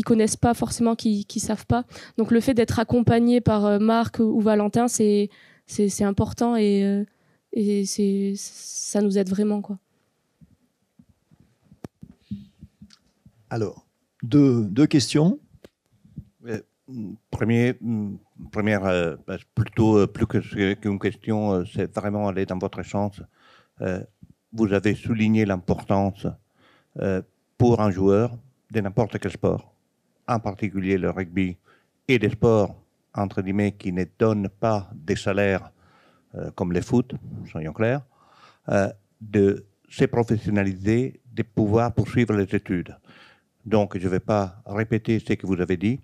connaissent pas forcément, qui savent pas. Donc le fait d'être accompagné par Marc ou Valentin, c'est important et ça nous aide vraiment, quoi. Alors, deux questions. Première, plutôt plus qu'une question, c'est vraiment aller dans votre sens. Vous avez souligné l'importance pour un joueur de n'importe quel sport, en particulier le rugby et des sports, entre guillemets, qui ne donnent pas des salaires comme le foot, soyons clairs, de se professionnaliser, de pouvoir poursuivre les études. Donc, je ne vais pas répéter ce que vous avez dit.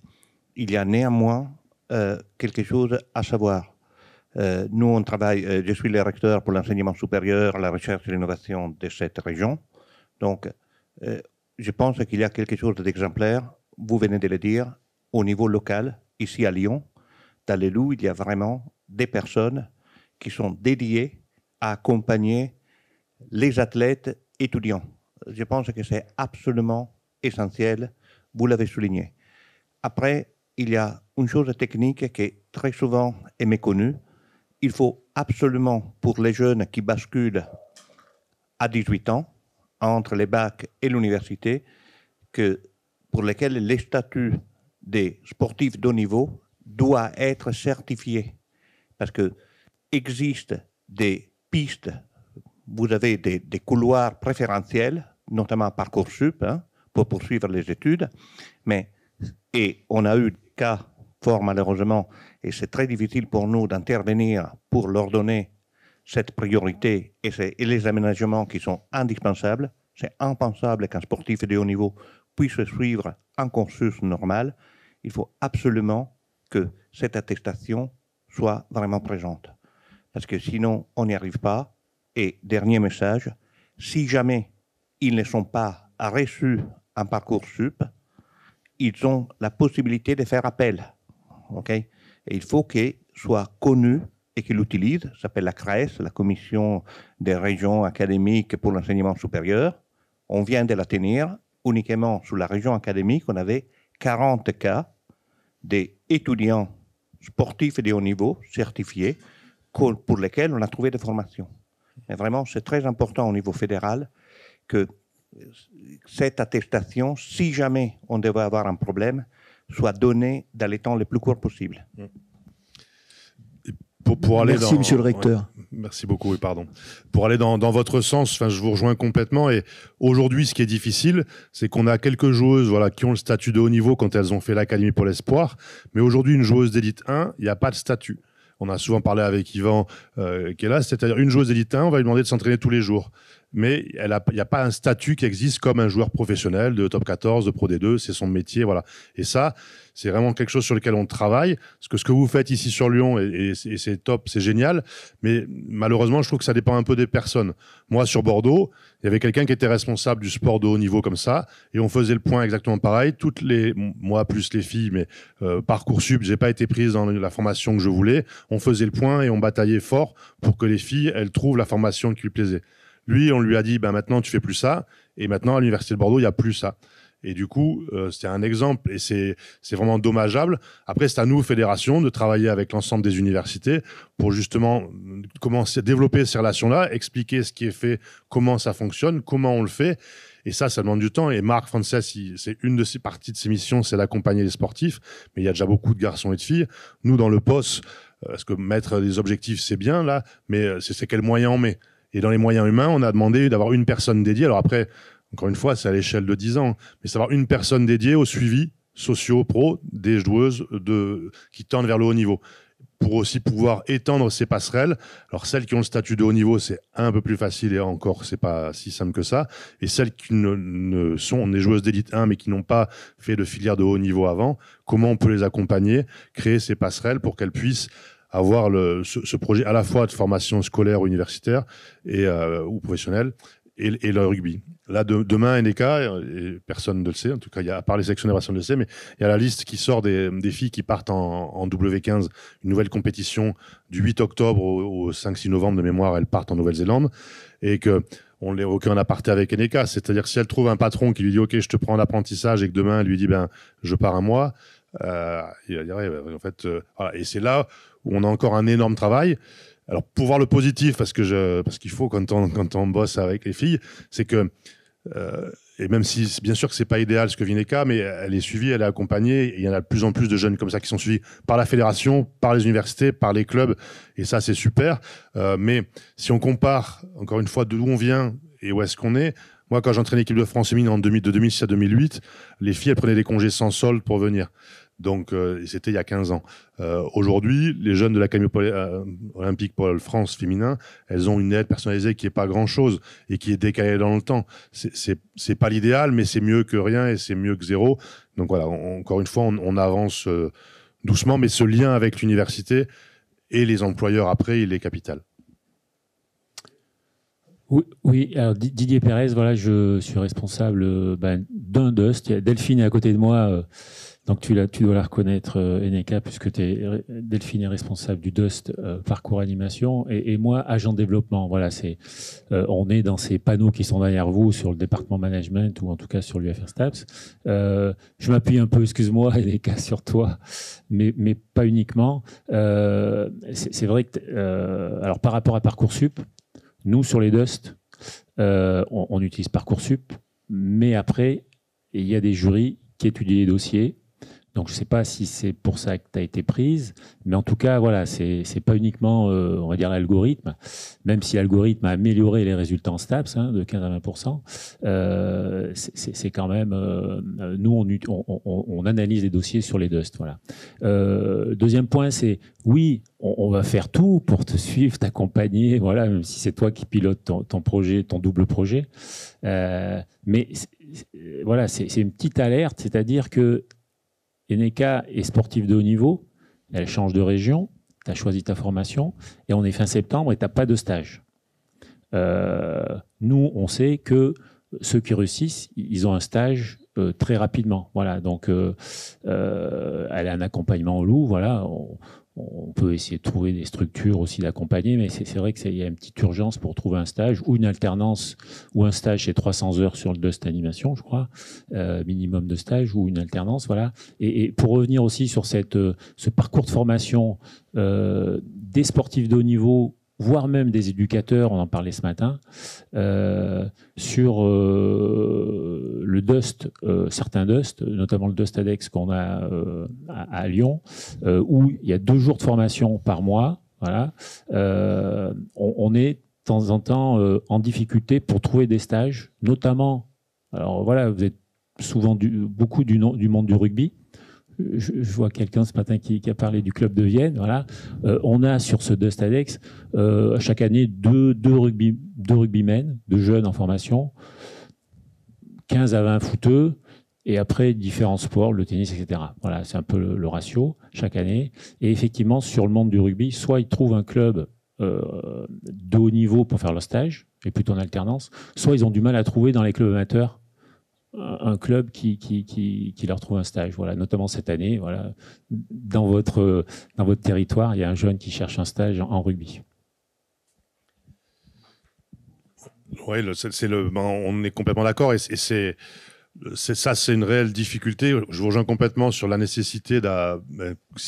Il y a néanmoins quelque chose à savoir. Nous, on travaille, je suis le recteur pour l'enseignement supérieur, la recherche et l'innovation de cette région. Donc, je pense qu'il y a quelque chose d'exemplaire, vous venez de le dire, au niveau local, ici à Lyon. Dans les Loups, il y a vraiment des personnes qui sont dédiées à accompagner les athlètes étudiants. Je pense que c'est absolument essentiel, vous l'avez souligné. Après, il y a une chose technique qui très souvent est méconnue. Il faut absolument, pour les jeunes qui basculent à 18 ans, entre les bacs et l'université, pour lesquels les statuts des sportifs de haut niveau doivent être certifiés. Parce qu'il existe des pistes, vous avez des couloirs préférentiels, notamment Parcoursup, pour poursuivre les études, et on a eu des cas fort malheureusement, et c'est très difficile pour nous d'intervenir pour leur donner cette priorité et les aménagements qui sont indispensables. C'est impensable qu'un sportif de haut niveau puisse suivre un cursus normal. Il faut absolument que cette attestation soit vraiment présente. Parce que sinon, on n'y arrive pas. Et dernier message, si jamais ils ne sont pas reçus en Parcoursup, ils ont la possibilité de faire appel. Okay? Et il faut qu'ils soient connus et qu'ils l'utilisent. Ça s'appelle la CRES, la Commission des régions académiques pour l'enseignement supérieur. On vient de la tenir. Uniquement sous la région académique, on avait 40 cas d'étudiants sportifs de haut niveau certifiés pour lesquels on a trouvé des formations. Mais vraiment, c'est très important au niveau fédéral que cette attestation, si jamais on devait avoir un problème, soit donnée dans les temps les plus courts possibles. Pour aller Merci, monsieur le recteur. Ouais, merci beaucoup, et pardon. Pour aller dans votre sens, je vous rejoins complètement. Et aujourd'hui, ce qui est difficile, c'est qu'on a quelques joueuses qui ont le statut de haut niveau quand elles ont fait l'Académie pour l'Espoir. Mais aujourd'hui, une joueuse d'élite 1, il n'y a pas de statut. On a souvent parlé avec Yvan qui est là, c'est-à-dire une joueuse d'élite 1, on va lui demander de s'entraîner tous les jours. Mais il n'y a pas un statut qui existe comme un joueur professionnel de top 14, de Pro D2, c'est son métier, voilà. Et ça, c'est vraiment quelque chose sur lequel on travaille. Parce que ce que vous faites ici sur Lyon, et c'est top, c'est génial, mais malheureusement, je trouve que ça dépend un peu des personnes. Moi, sur Bordeaux, il y avait quelqu'un qui était responsable du sport de haut niveau comme ça, et on faisait le point exactement pareil. Moi plus les filles, mais Parcoursup, j'ai pas été prise dans la formation que je voulais. On faisait le point et on bataillait fort pour que les filles, elles trouvent la formation qui lui plaisait. Lui, on lui a dit, maintenant, tu fais plus ça. Et maintenant, à l'Université de Bordeaux, il n'y a plus ça. Et du coup, c'est un exemple et c'est vraiment dommageable. Après, c'est à nous, fédération, de travailler avec l'ensemble des universités pour justement commencer à développer ces relations-là, expliquer ce qui est fait, comment ça fonctionne, comment on le fait. Et ça demande du temps. Et Marc Frances, c'est une de ses parties de ses missions, c'est d'accompagner les sportifs. Mais il y a déjà beaucoup de garçons et de filles. Nous, dans le poste, parce que mettre des objectifs, c'est bien, là, mais c'est quel moyen on met. Et dans les moyens humains, on a demandé d'avoir une personne dédiée. Alors après, encore une fois, c'est à l'échelle de 10 ans, mais c'est avoir une personne dédiée au suivi socio-pro des joueuses qui tendent vers le haut niveau. Pour aussi pouvoir étendre ces passerelles. Alors celles qui ont le statut de haut niveau, c'est un peu plus facile et encore, c'est pas si simple que ça. Et celles qui ne sont des joueuses d'élite 1, mais qui n'ont pas fait de filière de haut niveau avant, comment on peut les accompagner, créer ces passerelles pour qu'elles puissent avoir ce projet à la fois de formation scolaire ou universitaire ou professionnelle et le rugby. Là, demain, NK, et personne ne le sait, en tout cas, à part les sectionnaires, personne ne le sait, mais il y a la liste qui sort des filles qui partent en W15, une nouvelle compétition du 8 octobre au 5-6 novembre de mémoire, elles partent en Nouvelle-Zélande, et qu'on les recueille en aparté avec NK. C'est-à-dire que si elle trouve un patron qui lui dit « Ok, je te prends en apprentissage » et que demain, elle lui dit « Je pars un mois », il va dire en fait, voilà. Et c'est là où on a encore un énorme travail. Alors pour voir le positif, parce qu'il faut quand on bosse avec les filles, c'est que et même si bien sûr que c'est pas idéal ce que vit Neka, mais elle est suivie, elle est accompagnée, et il y en a de plus en plus de jeunes comme ça qui sont suivis par la fédération, par les universités, par les clubs, et ça c'est super. Mais si on compare encore une fois d'où on vient et où est-ce qu'on est. Moi, quand j'entraînais l'équipe de France féminine de 2006 à 2008, les filles, elles prenaient des congés sans solde pour venir. Donc, c'était il y a 15 ans. Aujourd'hui, les jeunes de l'Académie olympique pour France féminin, elles ont une aide personnalisée qui n'est pas grand-chose et qui est décalée dans le temps. C'est pas l'idéal, mais c'est mieux que rien et c'est mieux que zéro. Donc voilà, encore une fois, on avance doucement, mais ce lien avec l'université et les employeurs après, il est capital. Oui, alors Didier Pérez, voilà, je suis responsable d'un Dust. Delphine est à côté de moi, donc tu dois la reconnaître, Eneka, puisque Delphine est responsable du Dust parcours animation, et moi agent de développement. Voilà, on est dans ces panneaux qui sont derrière vous sur le département management ou en tout cas sur l'UFR STAPS. Je m'appuie un peu, excuse-moi, Eneka, sur toi, mais pas uniquement. C'est vrai que, alors par rapport à Parcoursup, nous, sur les Dust, on utilise Parcoursup, mais après, il y a des jurys qui étudient les dossiers. Donc, je ne sais pas si c'est pour ça que tu as été prise, mais en tout cas, voilà, c'est pas uniquement, on va dire, l'algorithme, même si l'algorithme a amélioré les résultats en STAPS de 15 à 20%, c'est quand même, nous, on analyse les dossiers sur les Dust. Voilà. Deuxième point, c'est, oui, on va faire tout pour te suivre, t'accompagner, voilà, même si c'est toi qui pilotes ton projet, ton double projet. Mais voilà, c'est une petite alerte, c'est-à-dire que Eneka est sportive de haut niveau, elle change de région, tu as choisi ta formation, et on est fin septembre et tu n'as pas de stage. Nous, on sait que ceux qui réussissent, ils ont un stage très rapidement. Voilà, donc elle a un accompagnement au loup, voilà. On peut essayer de trouver des structures aussi d'accompagner, mais c'est vrai qu'il y a une petite urgence pour trouver un stage ou une alternance ou un stage, c'est 300 heures sur le Dust Animation, je crois, minimum de stage ou une alternance, voilà. Et pour revenir aussi sur ce parcours de formation des sportifs de haut niveau voire même des éducateurs, on en parlait ce matin, sur le Dust, certains Dust, notamment le Dust ADEX qu'on a à Lyon, où il y a 2 jours de formation par mois. Voilà. On est de temps en temps en difficulté pour trouver des stages, notamment, alors voilà, vous êtes souvent beaucoup du monde du rugby. Je vois quelqu'un ce matin qui a parlé du club de Vienne. Voilà. On a sur ce Dust ADEX chaque année deux rugbymen, 2 jeunes en formation, 15 à 20 footeux, et après différents sports, le tennis, etc. Voilà, c'est un peu le ratio chaque année. Et effectivement, sur le monde du rugby, soit ils trouvent un club de haut niveau pour faire leur stage, et plutôt en alternance, soit ils ont du mal à trouver dans les clubs amateurs un club qui leur trouve un stage. Voilà, notamment cette année, voilà, dans votre territoire, il y a un jeune qui cherche un stage en rugby. Oui, on est complètement d'accord, et c'est une réelle difficulté. Je vous rejoins complètement sur la nécessité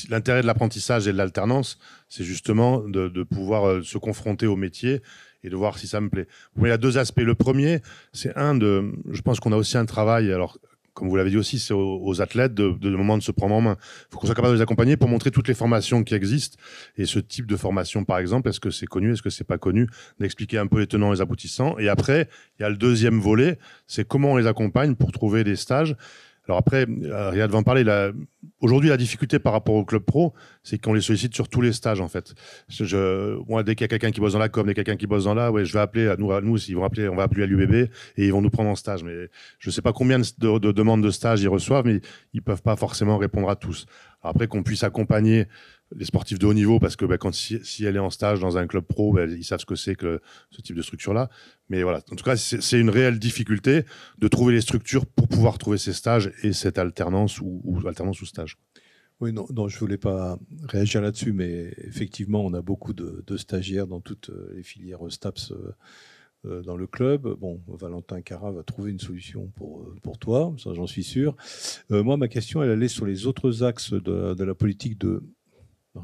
l'intérêt de l'apprentissage et de l'alternance, c'est justement de pouvoir se confronter au métier et de voir si ça me plaît. Il y a 2 aspects. Le premier, c'est je pense qu'on a aussi un travail, alors comme vous l'avez dit aussi, c'est aux athlètes de moment de se prendre en main. Il faut qu'on soit capable de les accompagner pour montrer toutes les formations qui existent. Et ce type de formation, par exemple, est-ce que c'est connu, est-ce que c'est pas connu, d'expliquer un peu les tenants et les aboutissants. Et après, il y a le deuxième volet, c'est comment on les accompagne pour trouver des stages. Alors après, Riyad va en parler. Aujourd'hui, la difficulté par rapport au club pro, c'est qu'on les sollicite sur tous les stages, en fait. Moi, dès qu'il y a quelqu'un qui bosse dans la com, dès qu'il y a quelqu'un qui bosse dans là, ouais, je vais appeler, nous, ils vont appeler, on va appeler à l'UBB et ils vont nous prendre en stage. Mais je ne sais pas combien de demandes de stage ils reçoivent, mais ils peuvent pas forcément répondre à tous. Alors après, qu'on puisse accompagner les sportifs de haut niveau, parce que si elle est en stage dans un club pro, ils savent ce que c'est que ce type de structure-là. Mais voilà, en tout cas, c'est une réelle difficulté de trouver les structures pour pouvoir trouver ces stages et cette alternance ou alternance ou stage. Oui, non, je ne voulais pas réagir là-dessus, mais effectivement, on a beaucoup de stagiaires dans toutes les filières STAPS dans le club. Bon, Valentin Cara va trouver une solution pour toi, ça j'en suis sûr. Moi, ma question, elle allait sur les autres axes de la politique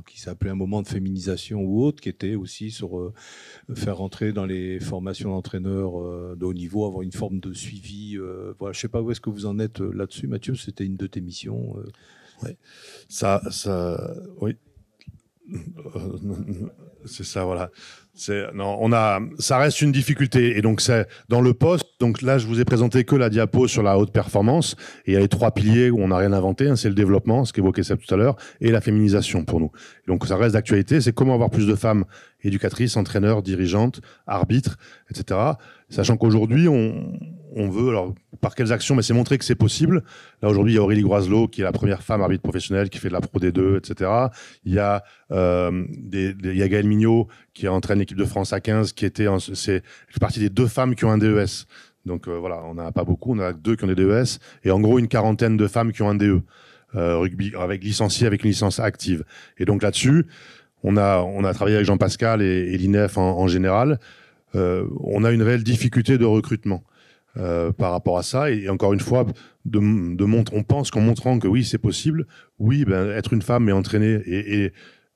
qui s'appelait un moment de féminisation ou autre, qui était aussi sur faire rentrer dans les formations d'entraîneurs de haut niveau, avoir une forme de suivi. Voilà, je ne sais pas où est-ce que vous en êtes là-dessus, Mathieu, c'était une de tes missions. Ouais. Oui. C'est ça, voilà. Ça reste une difficulté. Et donc, c'est dans le poste. Donc là, je vous ai présenté que la diapo sur la haute performance. Et il y a les 3 piliers où on n'a rien inventé. C'est le développement, ce qu'évoquait Seb tout à l'heure, et la féminisation pour nous. Et donc, ça reste d'actualité. C'est comment avoir plus de femmes éducatrices, entraîneurs, dirigeantes, arbitres, etc. Sachant qu'aujourd'hui, on veut, alors par quelles actions, mais c'est montrer que c'est possible. Là, aujourd'hui, il y a Aurélie Groiselot, qui est la première femme arbitre professionnelle, qui fait de la Pro D2, etc. Il y a Gaëlle Mignot, qui entraîne l'équipe de France à 15, qui fait partie des 2 femmes qui ont un DES. Donc voilà, on n'a pas beaucoup, on a 2 qui ont des DES, et en gros, une quarantaine de femmes qui ont un DE. Rugby, avec licencié, avec une licence active. Et donc là-dessus, on a travaillé avec Jean-Pascal et l'INEF en général. On a une réelle difficulté de recrutement par rapport à ça, et encore une fois, on pense qu'en montrant que oui, c'est possible, oui, être une femme et entraîner,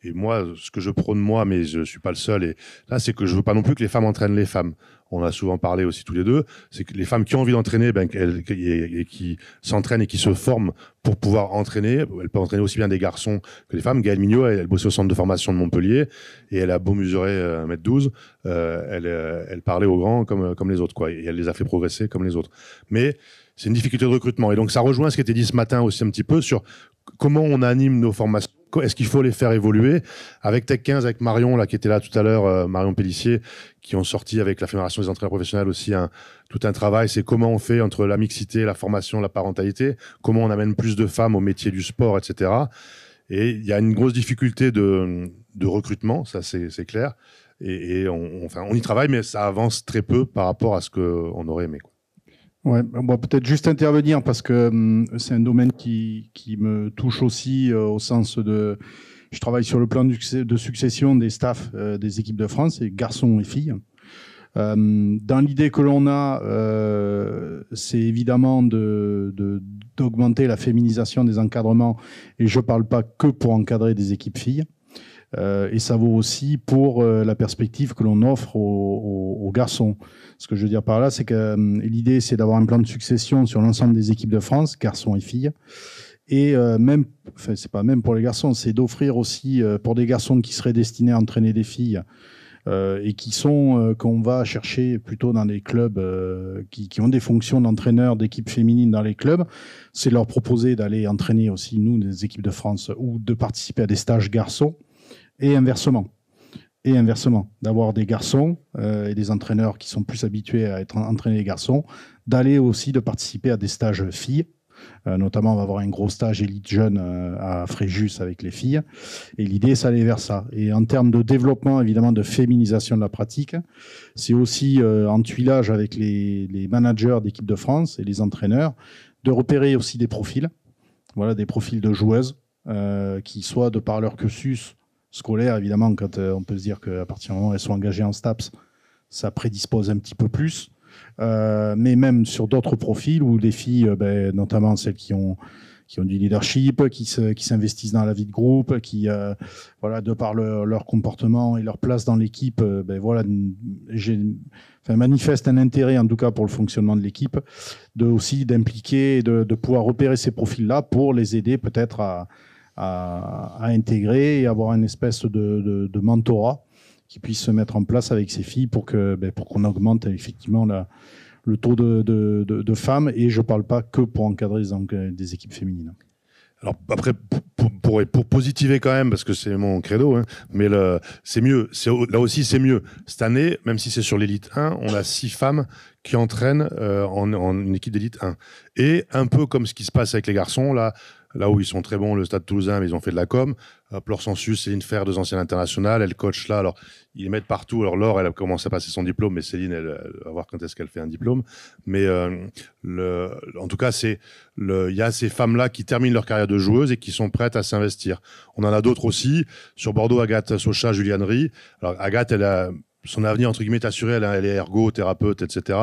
et moi, ce que je prône moi, mais je suis pas le seul, et là, c'est que je veux pas non plus que les femmes entraînent les femmes. On a souvent parlé aussi tous les deux, c'est que les femmes qui ont envie d'entraîner, et qui s'entraînent et qui se forment pour pouvoir entraîner, elles peuvent entraîner aussi bien des garçons que des femmes. Gaëlle Mignot, elle bossait au centre de formation de Montpellier, et elle a beau mesurer 1m12, elle parlait aux grands comme les autres, quoi, et elle les a fait progresser comme les autres. Mais c'est une difficulté de recrutement, et donc ça rejoint ce qui était dit ce matin aussi un petit peu sur comment on anime nos formations. Est-ce qu'il faut les faire évoluer? Avec Tech 15, avec Marion, là, qui était là tout à l'heure, Marion Pellissier, qui ont sorti avec la Fédération des entraîneurs professionnels aussi tout un travail. C'est comment on fait entre la mixité, la formation, la parentalité, comment on amène plus de femmes au métier du sport, etc. Et il y a une grosse difficulté de recrutement, ça c'est clair. Et on y travaille, mais ça avance très peu par rapport à ce qu'on aurait aimé, quoi. Ouais, on va peut-être juste intervenir parce que c'est un domaine qui me touche aussi au sens de... Je travaille sur le plan de succession des staffs des équipes de France, et garçons et filles. Dans l'idée que l'on a, c'est évidemment d'augmenter la féminisation des encadrements, et je ne parle pas que pour encadrer des équipes filles. Et ça vaut aussi pour la perspective que l'on offre aux garçons. Ce que je veux dire par là, c'est que l'idée, c'est d'avoir un plan de succession sur l'ensemble des équipes de France, garçons et filles. Et même, enfin, c'est pas même pour les garçons, c'est d'offrir aussi pour des garçons qui seraient destinés à entraîner des filles et qui sont qu'on va chercher plutôt dans des clubs qui ont des fonctions d'entraîneur d'équipes féminines dans les clubs, c'est leur proposer d'aller entraîner aussi nous des équipes de France ou de participer à des stages garçons et inversement. Et inversement, d'avoir des garçons et des entraîneurs qui sont plus habitués à être entraînés les garçons, d'aller aussi de participer à des stages filles. Notamment, on va avoir un gros stage élite jeune à Fréjus avec les filles. Et l'idée, c'est d'aller vers ça. Et en termes de développement, évidemment, de féminisation de la pratique, c'est aussi en tuilage avec les managers d'équipe de France et les entraîneurs, de repérer aussi des profils. Voilà, des profils de joueuses qui, soit de par leur cursus scolaire, évidemment, quand on peut se dire qu'à partir du moment où elles sont engagées en STAPS, ça prédispose un petit peu plus. Mais même sur d'autres profils où les filles, notamment celles qui ont du leadership, qui s'investissent dans la vie de groupe, qui voilà, de par leur comportement et leur place dans l'équipe, manifestent un intérêt en tout cas pour le fonctionnement de l'équipe, aussi d'impliquer et de pouvoir repérer ces profils-là pour les aider peut-être à intégrer et avoir une espèce de mentorat qui puisse se mettre en place avec ces filles pour qu'on augmente effectivement le taux de femmes. Et je ne parle pas que pour encadrer des équipes féminines. Alors après, pour positiver quand même, parce que c'est mon credo, hein, mais c'est mieux. Là aussi, c'est mieux. Cette année, même si c'est sur l'élite 1, on a 6 femmes qui entraînent en une équipe d'élite 1. Et un peu comme ce qui se passe avec les garçons, là où ils sont très bons, le Stade Toulousain, mais ils ont fait de la com. Laure Sensus, Céline Fer, 2 anciennes internationales, elle coach là. Alors, ils les mettent partout. Alors, Laure, elle a commencé à passer son diplôme, mais Céline, elle va voir quand est-ce qu'elle fait un diplôme. Mais en tout cas, il y a ces femmes-là qui terminent leur carrière de joueuse et qui sont prêtes à s'investir. On en a d'autres aussi. Sur Bordeaux, Agathe Socha, Juliane Rie. Alors, Agathe, elle a son avenir, entre guillemets, est assuré. Elle est ergo, thérapeute, etc.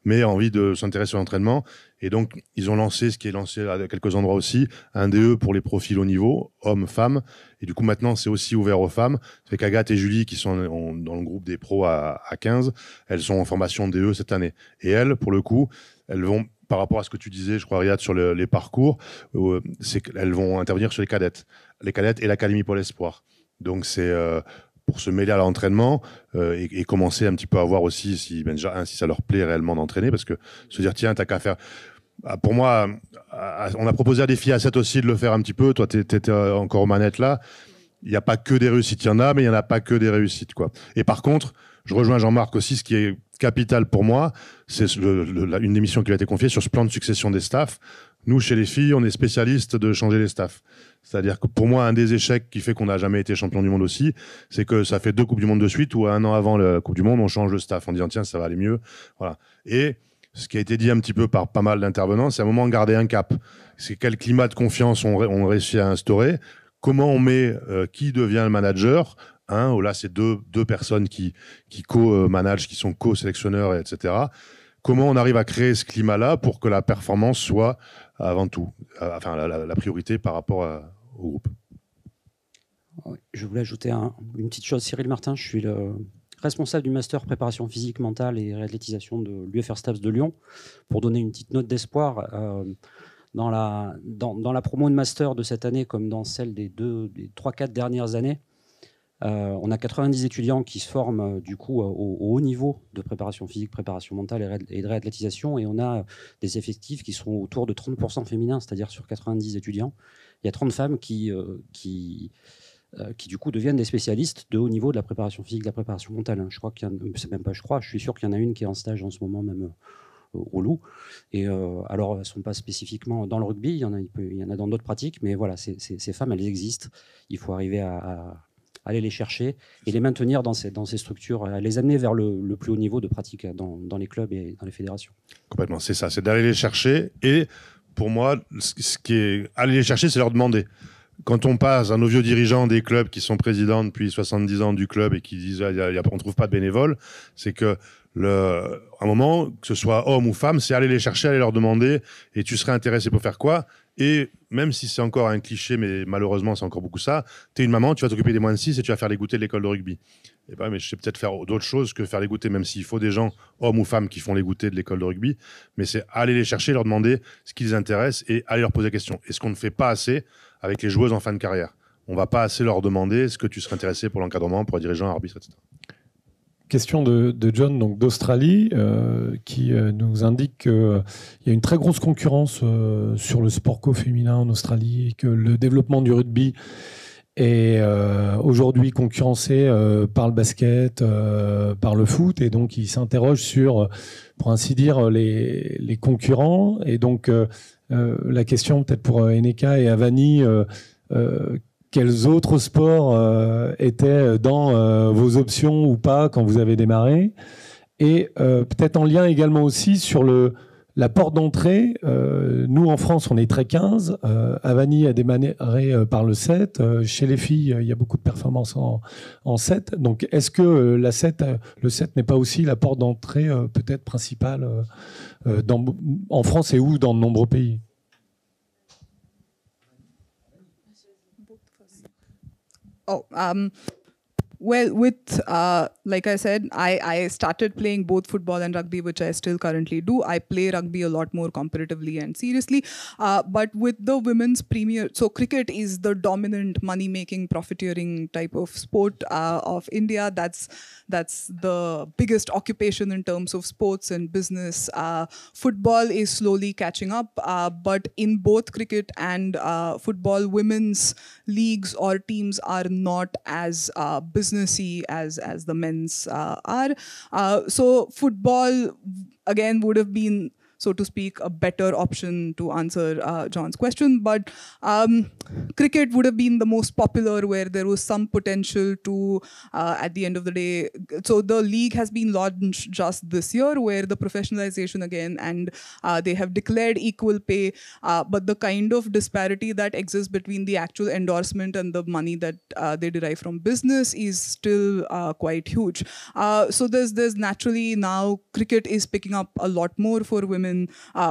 Mais a envie de s'intéresser à l'entraînement. Et donc, ils ont lancé, ce qui est lancé à quelques endroits aussi, un DE pour les profils haut niveau, hommes, femmes. Et du coup, maintenant, c'est aussi ouvert aux femmes. Ça fait qu'Agathe et Julie, qui sont dans le groupe des pros à 15, elles sont en formation DE cette année. Et elles, pour le coup, elles vont, par rapport à ce que tu disais, je crois, Riyad, sur les parcours, c'est qu'elles vont intervenir sur les cadettes et l'Académie Pôle Espoir. Donc, c'est pour se mêler à l'entraînement et commencer un petit peu à voir aussi si ça leur plaît réellement d'entraîner, parce que se dire, tiens, t'as qu'à faire... Pour moi, on a proposé à des filles à 7 aussi de le faire un petit peu. Toi, t'étais encore aux manettes là. Il n'y a pas que des réussites. Il y en a, mais il n'y en a pas que des réussites, quoi. Et par contre, je rejoins Jean-Marc aussi. Ce qui est capital pour moi, c'est une émission qui a été confiée sur ce plan de succession des staffs. Nous, chez les filles, on est spécialistes de changer les staffs. C'est-à-dire que pour moi, un des échecs qui fait qu'on n'a jamais été champion du monde aussi, c'est que ça fait 2 Coupes du Monde de suite où 1 an avant la Coupe du Monde, on change le staff en disant tiens, ça va aller mieux. Voilà. Et ce qui a été dit un petit peu par pas mal d'intervenants, c'est à un moment garder un cap. C'est quel climat de confiance on réussit à instaurer. Comment on met qui devient le manager. Là, c'est deux personnes qui co-managent, qui sont co-sélectionneurs, etc. Comment on arrive à créer ce climat-là pour que la performance soit avant tout, la priorité par rapport au groupe. Je voulais ajouter une petite chose. Cyril Martin, je suis le responsable du master préparation physique, mentale et réathlétisation de l'UFR STAPS de Lyon. Pour donner une petite note d'espoir, dans la promo de master de cette année, comme dans celle des 3-4 dernières années, on a 90 étudiants qui se forment du coup au haut niveau de préparation physique, préparation mentale et de réathlétisation, et on a des effectifs qui sont autour de 30% féminins, c'est-à-dire sur 90 étudiants, il y a 30 femmes qui du coup deviennent des spécialistes de haut niveau de la préparation physique, de la préparation mentale. Je crois qu'il y en a, c'est même pas je crois, je suis sûr qu'il y en a une qui est en stage en ce moment même au Loup. Et alors, elles ne sont pas spécifiquement dans le rugby, il y en a dans d'autres pratiques, mais voilà, ces femmes, elles existent. Il faut arriver à aller les chercher et les maintenir dans ces structures, à les amener vers le plus haut niveau de pratique dans les clubs et dans les fédérations. Complètement, c'est ça, c'est d'aller les chercher. Et pour moi, ce qui est aller les chercher, c'est leur demander. Quand on passe à nos vieux dirigeants des clubs qui sont présidents depuis 70 ans du club et qui disent on ne trouve pas de bénévoles, c'est que un moment, que ce soit homme ou femme, c'est aller les chercher, aller leur demander et tu serais intéressé pour faire quoi? Et même si c'est encore un cliché, mais malheureusement c'est encore beaucoup ça, tu es une maman, tu vas t'occuper des moins de 6 et tu vas faire les goûters de l'école de rugby. Et ben, mais je sais peut-être faire d'autres choses que faire les goûters, même s'il faut des gens, hommes ou femmes, qui font les goûters de l'école de rugby. Mais c'est aller les chercher, leur demander ce qui les intéresse et aller leur poser des questions. Et ce qu'on ne fait pas assez avec les joueuses en fin de carrière. On ne va pas assez leur demander est-ce que tu serais intéressé pour l'encadrement, pour être dirigeant, arbitre, etc. Question de John, donc d'Australie, qui nous indique qu'il y a une très grosse concurrence sur le sport co-féminin en Australie et que le développement du rugby est aujourd'hui concurrencé par le basket, par le foot, et donc il s'interroge sur, pour ainsi dire, les concurrents. Et donc la question peut-être pour Eneka et Avani, quels autres sports étaient dans vos options ou pas quand vous avez démarré? Et peut-être en lien également aussi sur la porte d'entrée. Nous, en France, on est très 15. Avani a démarré par le 7. Chez les filles, il y a beaucoup de performances en 7. Donc, est-ce que le 7 n'est pas aussi la porte d'entrée peut-être principale en France et ou dans de nombreux pays? Well, with like I said, I started playing both football and rugby, which I still currently do. I play rugby a lot more competitively and seriously. But with the women's premier, so cricket is the dominant money-making, profiteering type of sport of India. That's the biggest occupation in terms of sports and business. Football is slowly catching up, but in both cricket and football, women's leagues or teams are not as businessy as the men's are. So football, again, would have been, so to speak, a better option to answer John's question. But cricket would have been the most popular, where there was some potential to, at the end of the day. So the league has been launched just this year, where the professionalization again, and they have declared equal pay. But the kind of disparity that exists between the actual endorsement and the money that they derive from business is still quite huge. So there's naturally now cricket is picking up a lot more for women.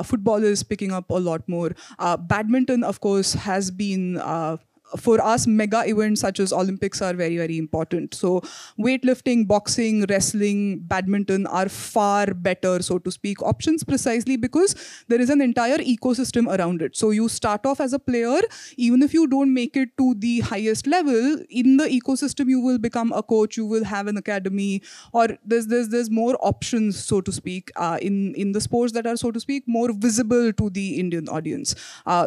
Football is picking up a lot more. Badminton, of course, has been for us, mega events such as Olympics are very, very important. So weightlifting, boxing, wrestling, badminton are far better, so to speak, options, precisely because there is an entire ecosystem around it. So you start off as a player, even if you don't make it to the highest level, in the ecosystem you will become a coach, you will have an academy, or there's more options, so to speak, in the sports that are, so to speak, more visible to the Indian audience.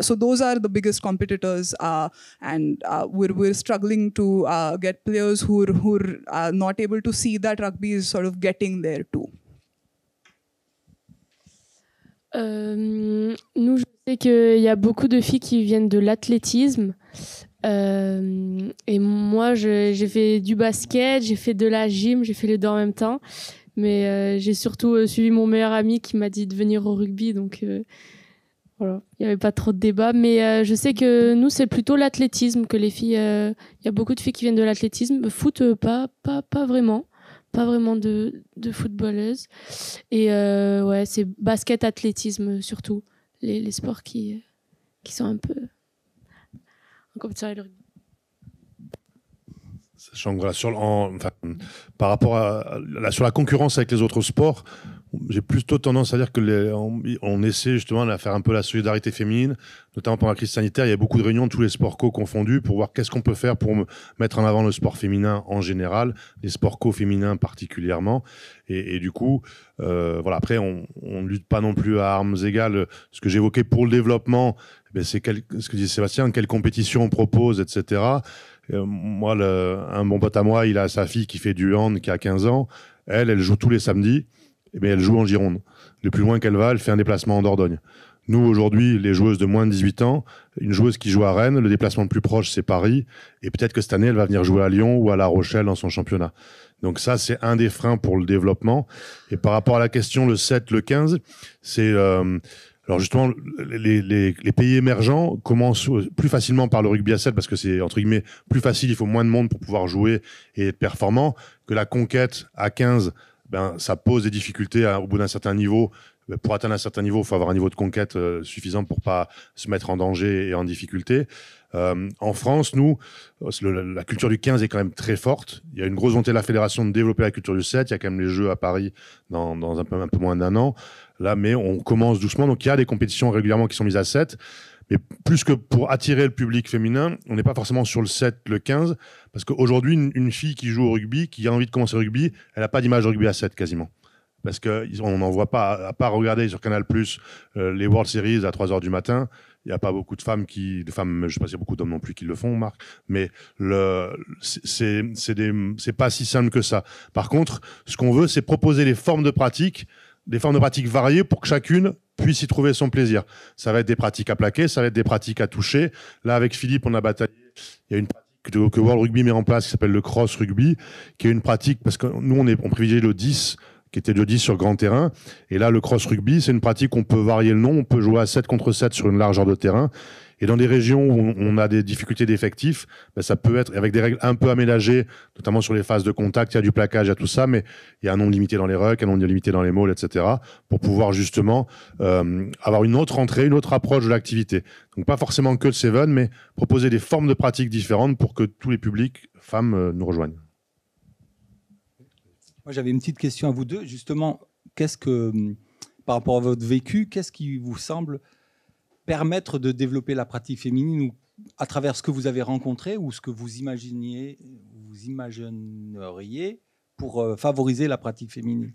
So those are the biggest competitors. And we're struggling to get players who are not able to see that rugby is sort of getting there too. Nous, je sais qu'il y a beaucoup de filles qui viennent de l'athlétisme. Et moi, j'ai fait du basket, j'ai fait de la gym, j'ai fait les deux en même temps. Mais j'ai surtout suivi mon meilleur ami qui m'a dit de venir au rugby. Donc voilà, il n'y avait pas trop de débat. Mais je sais que nous, c'est plutôt l'athlétisme que les filles... Il y a beaucoup de filles qui viennent de l'athlétisme. Foot, pas vraiment. Pas vraiment de footballeuses. Et ouais, c'est basket, athlétisme surtout. Les sports qui sont un peu en compétition avec le rugby. Sachant que voilà, par rapport sur la concurrence avec les autres sports, j'ai plutôt tendance à dire que on essaie justement de faire un peu la solidarité féminine, notamment pendant la crise sanitaire. Il y a beaucoup de réunions de tous les sports co confondus pour voir qu'est-ce qu'on peut faire pour mettre en avant le sport féminin en général, les sports co féminins particulièrement. Et du coup, voilà. Après, on ne lutte pas non plus à armes égales. Ce que j'évoquais pour le développement, c'est ce que disait Sébastien, quelle compétition on propose, etc. Moi, un bon pote à moi, il a sa fille qui fait du hand, qui a 15 ans. Elle joue tous les samedis. Eh bien, elle joue en Gironde. Le plus loin qu'elle va, elle fait un déplacement en Dordogne. Nous, aujourd'hui, les joueuses de moins de 18 ans, une joueuse qui joue à Rennes, le déplacement le plus proche, c'est Paris. Et peut-être que cette année, elle va venir jouer à Lyon ou à La Rochelle dans son championnat. Donc ça, c'est un des freins pour le développement. Et par rapport à la question, le 7, le 15, c'est... alors justement, les pays émergents commencent plus facilement par le rugby à 7 parce que c'est, entre guillemets, plus facile, il faut moins de monde pour pouvoir jouer et être performant, que la conquête à 15... ça pose des difficultés au bout d'un certain niveau, pour atteindre un certain niveau, il faut avoir un niveau de conquête suffisant pour pas se mettre en danger et en difficulté. En France, nous, la culture du 15 est quand même très forte. Il y a une grosse volonté de la fédération de développer la culture du 7. Il y a quand même les Jeux à Paris dans un peu moins d'un an. Là, mais on commence doucement. Donc, il y a des compétitions régulièrement qui sont mises à 7. Mais plus que pour attirer le public féminin, on n'est pas forcément sur le 7, le 15. Parce qu'aujourd'hui, une fille qui joue au rugby, qui a envie de commencer le rugby, elle n'a pas d'image de rugby à 7 quasiment. Parce qu'on n'en voit pas, à part regarder sur Canal+, les World Series à 3h du matin, il n'y a pas beaucoup de femmes je ne sais pas s'il y a beaucoup d'hommes non plus qui le font, Marc, mais c'est pas si simple que ça. Par contre, ce qu'on veut, c'est proposer des formes de pratiques variées pour que chacune puisse y trouver son plaisir. Ça va être des pratiques à plaquer, ça va être des pratiques à toucher. Là, avec Philippe, on a bataillé. Il y a une pratique que World Rugby met en place qui s'appelle le cross rugby, qui est une pratique, parce que nous, on privilégie le 10, qui était le 10 sur grand terrain. Et là, le cross rugby, c'est une pratique où on peut varier le nom, on peut jouer à 7 contre 7 sur une largeur de terrain. Et dans des régions où on a des difficultés d'effectifs, ça peut être avec des règles un peu aménagées, notamment sur les phases de contact, il y a du plaquage, il y a tout ça, mais il y a un nombre limité dans les rucks, un nombre limité dans les mauls, etc., pour pouvoir justement avoir une autre entrée, une autre approche de l'activité. Donc pas forcément que le 7, mais proposer des formes de pratiques différentes pour que tous les publics femmes nous rejoignent. Moi, j'avais une petite question à vous deux. Justement, par rapport à votre vécu, qu'est-ce qui vous semble permettre de développer la pratique féminine ou à travers ce que vous avez rencontré ou ce que vous imagineriez pour favoriser la pratique féminine?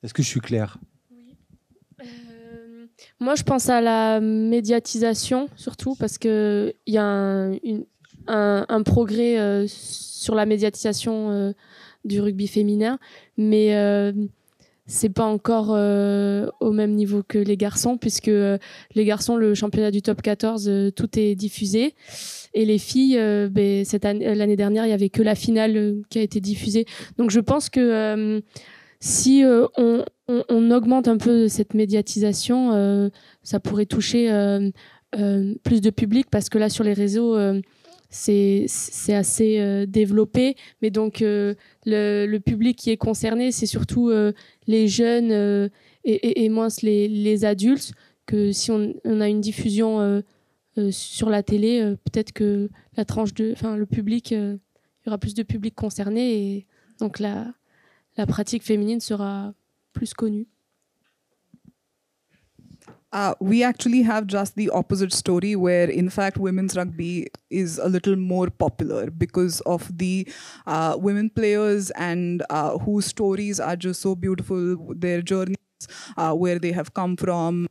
Est-ce que je suis clair? Oui. Moi, je pense à la médiatisation, surtout, parce qu'il y a un progrès sur la médiatisation du rugby féminin, mais c'est pas encore au même niveau que les garçons, puisque les garçons, le championnat du top 14, tout est diffusé, et les filles, l'année dernière, il y avait que la finale qui a été diffusée. Donc je pense que si on augmente un peu cette médiatisation, ça pourrait toucher plus de public, parce que là sur les réseaux c'est assez développé, mais donc le public qui est concerné, c'est surtout les jeunes et moins les adultes, que si on a une diffusion sur la télé, peut-être que le public, il y aura plus de public concerné, et donc la pratique féminine sera plus connue. We actually have just the opposite story, where in fact women's rugby is a little more popular because of the women players and whose stories are just so beautiful, their journeys, where they have come from.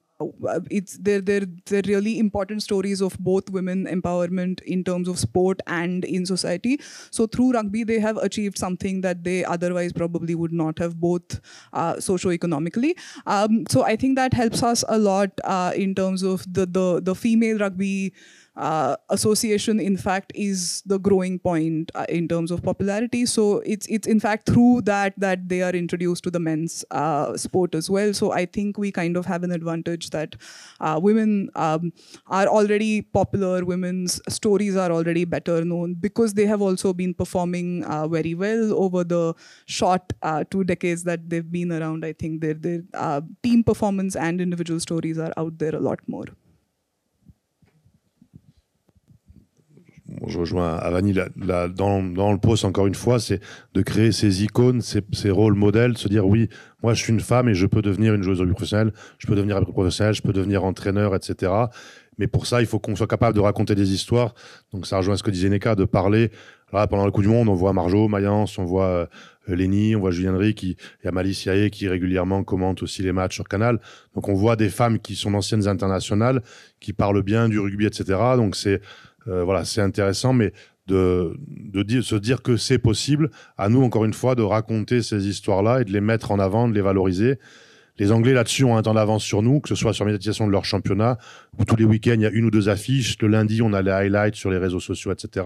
They're really important stories of both women empowerment in terms of sport and in society. So through rugby, they have achieved something that they otherwise probably would not have, both socio-economically. So I think that helps us a lot in terms of the female rugby association, in fact, is the growing point in terms of popularity. So it's in fact through that they are introduced to the men's sport as well. So I think we kind of have an advantage that women are already popular, women's stories are already better known, because they have also been performing very well over the short 2 decades that they've been around. I think their team performance and individual stories are out there a lot more. Je rejoins Avani dans le poste, encore une fois, c'est de créer ces icônes, ces rôles modèles, de se dire oui, moi je suis une femme et je peux devenir une joueuse de rugby professionnelle, je peux devenir arbitre professionnel, je peux devenir entraîneur, etc. Mais pour ça, il faut qu'on soit capable de raconter des histoires. Donc ça rejoint ce que disait Neka, de parler. Là, pendant le Coupe du Monde, on voit Marjo, Mayence, on voit Lénie, on voit Julien Henry, il y a Malice Yaé qui régulièrement commente aussi les matchs sur Canal. Donc on voit des femmes qui sont d'anciennes internationales, qui parlent bien du rugby, etc. Donc c'est intéressant, mais se dire que c'est possible, à nous, encore une fois, de raconter ces histoires-là et de les mettre en avant, de les valoriser. Les Anglais, là-dessus, ont un temps d'avance sur nous, que ce soit sur la médiatisation de leur championnat, où tous les week-ends, il y a 1 ou 2 affiches. Le lundi, on a les highlights sur les réseaux sociaux, etc.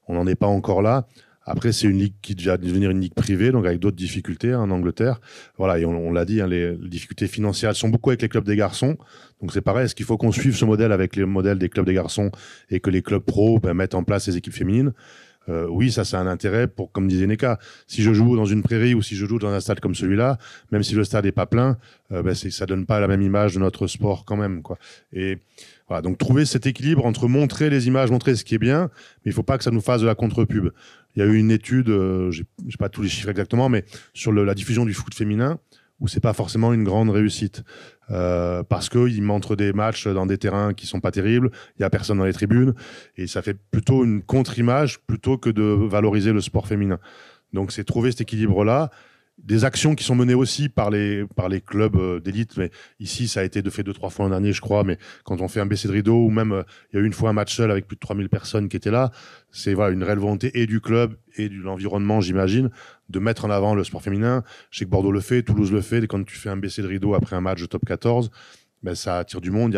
On n'en est pas encore là. Après, c'est une ligue qui va devenir une ligue privée, donc avec d'autres difficultés en Angleterre. Voilà, et on l'a dit, les difficultés financières, elles sont beaucoup avec les clubs des garçons. Donc c'est pareil, est-ce qu'il faut qu'on suive ce modèle avec les modèles des clubs des garçons et que les clubs pro mettent en place ces équipes féminines? Oui, ça a un intérêt pour, comme disait Neka, si je joue dans une prairie ou si je joue dans un stade comme celui-là, même si le stade n'est pas plein, ça donne pas la même image de notre sport quand même, quoi. Et voilà, donc trouver cet équilibre entre montrer les images, montrer ce qui est bien, mais il faut pas que ça nous fasse de la contre-pub. Il y a eu une étude, j'ai pas tous les chiffres exactement, mais sur la diffusion du foot féminin, où c'est pas forcément une grande réussite. Parce qu'ils montrent des matchs dans des terrains qui sont pas terribles, il y a personne dans les tribunes, et ça fait plutôt une contre-image plutôt que de valoriser le sport féminin. Donc c'est trouver cet équilibre-là. Des actions qui sont menées aussi par les clubs d'élite, mais ici ça a été fait 2-3 fois l'an dernier, je crois, mais quand on fait un baisser de rideau, ou même il y a eu une fois un match seul avec plus de 3000 personnes qui étaient là, c'est voilà, une réelle volonté et du club et de l'environnement, j'imagine, de mettre en avant le sport féminin. Je sais que Bordeaux le fait, Toulouse le fait, et quand tu fais un baisser de rideau après un match de top 14, ben, ça attire du monde.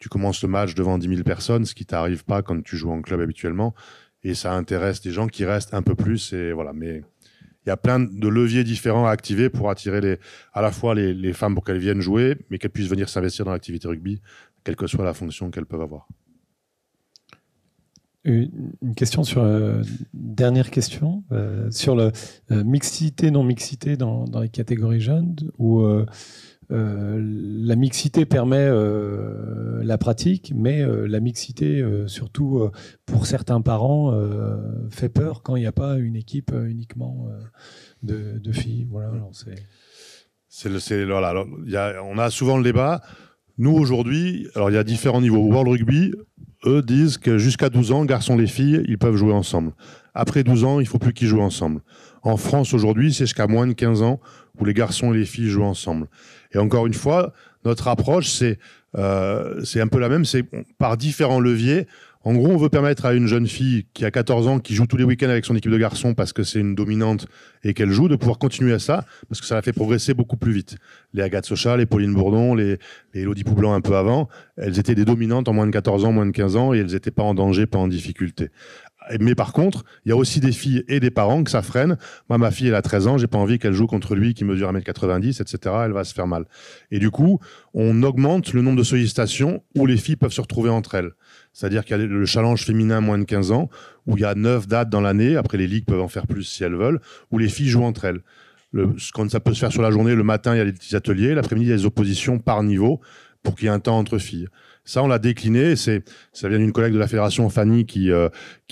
Tu commences le match devant 10 000 personnes, ce qui t'arrive pas quand tu joues en club habituellement, et ça intéresse des gens qui restent un peu plus, et voilà, mais il y a plein de leviers différents à activer pour attirer à la fois les femmes pour qu'elles viennent jouer, mais qu'elles puissent venir s'investir dans l'activité rugby, quelle que soit la fonction qu'elles peuvent avoir. Une question dernière question, sur la mixité, non-mixité dans les catégories jeunes, où la mixité permet la pratique, mais la mixité, surtout pour certains parents, fait peur quand il n'y a pas une équipe uniquement de filles. Voilà, alors voilà, on a souvent le débat. Nous, aujourd'hui, alors il y a différents niveaux. World Rugby, eux disent que jusqu'à 12 ans, garçons et filles, ils peuvent jouer ensemble. Après 12 ans, il ne faut plus qu'ils jouent ensemble. En France, aujourd'hui, c'est jusqu'à moins de 15 ans où les garçons et les filles jouent ensemble. Et encore une fois, notre approche, c'est un peu la même, c'est par différents leviers. En gros, on veut permettre à une jeune fille qui a 14 ans, qui joue tous les week-ends avec son équipe de garçons parce que c'est une dominante et qu'elle joue, de pouvoir continuer à ça, parce que ça la fait progresser beaucoup plus vite. Les Agathe Socha, les Pauline Bourdon, les Elodie Poublan un peu avant, elles étaient des dominantes en moins de 14 ans, moins de 15 ans, et elles n'étaient pas en danger, pas en difficulté. Mais par contre, il y a aussi des filles et des parents que ça freine. Moi, ma fille, elle a 13 ans, j'ai pas envie qu'elle joue contre lui qui mesure 1m90, etc. Elle va se faire mal. Et du coup, on augmente le nombre de sollicitations où les filles peuvent se retrouver entre elles. C'est-à-dire qu'il y a le challenge féminin moins de 15 ans, où il y a 9 dates dans l'année, après les ligues peuvent en faire plus si elles veulent, où les filles jouent entre elles. Quand ça peut se faire sur la journée, le matin, il y a des petits ateliers, l'après-midi, il y a des oppositions par niveau pour qu'il y ait un temps entre filles. Ça, on l'a décliné. Ça vient d'une collègue de la fédération, Fanny, qui a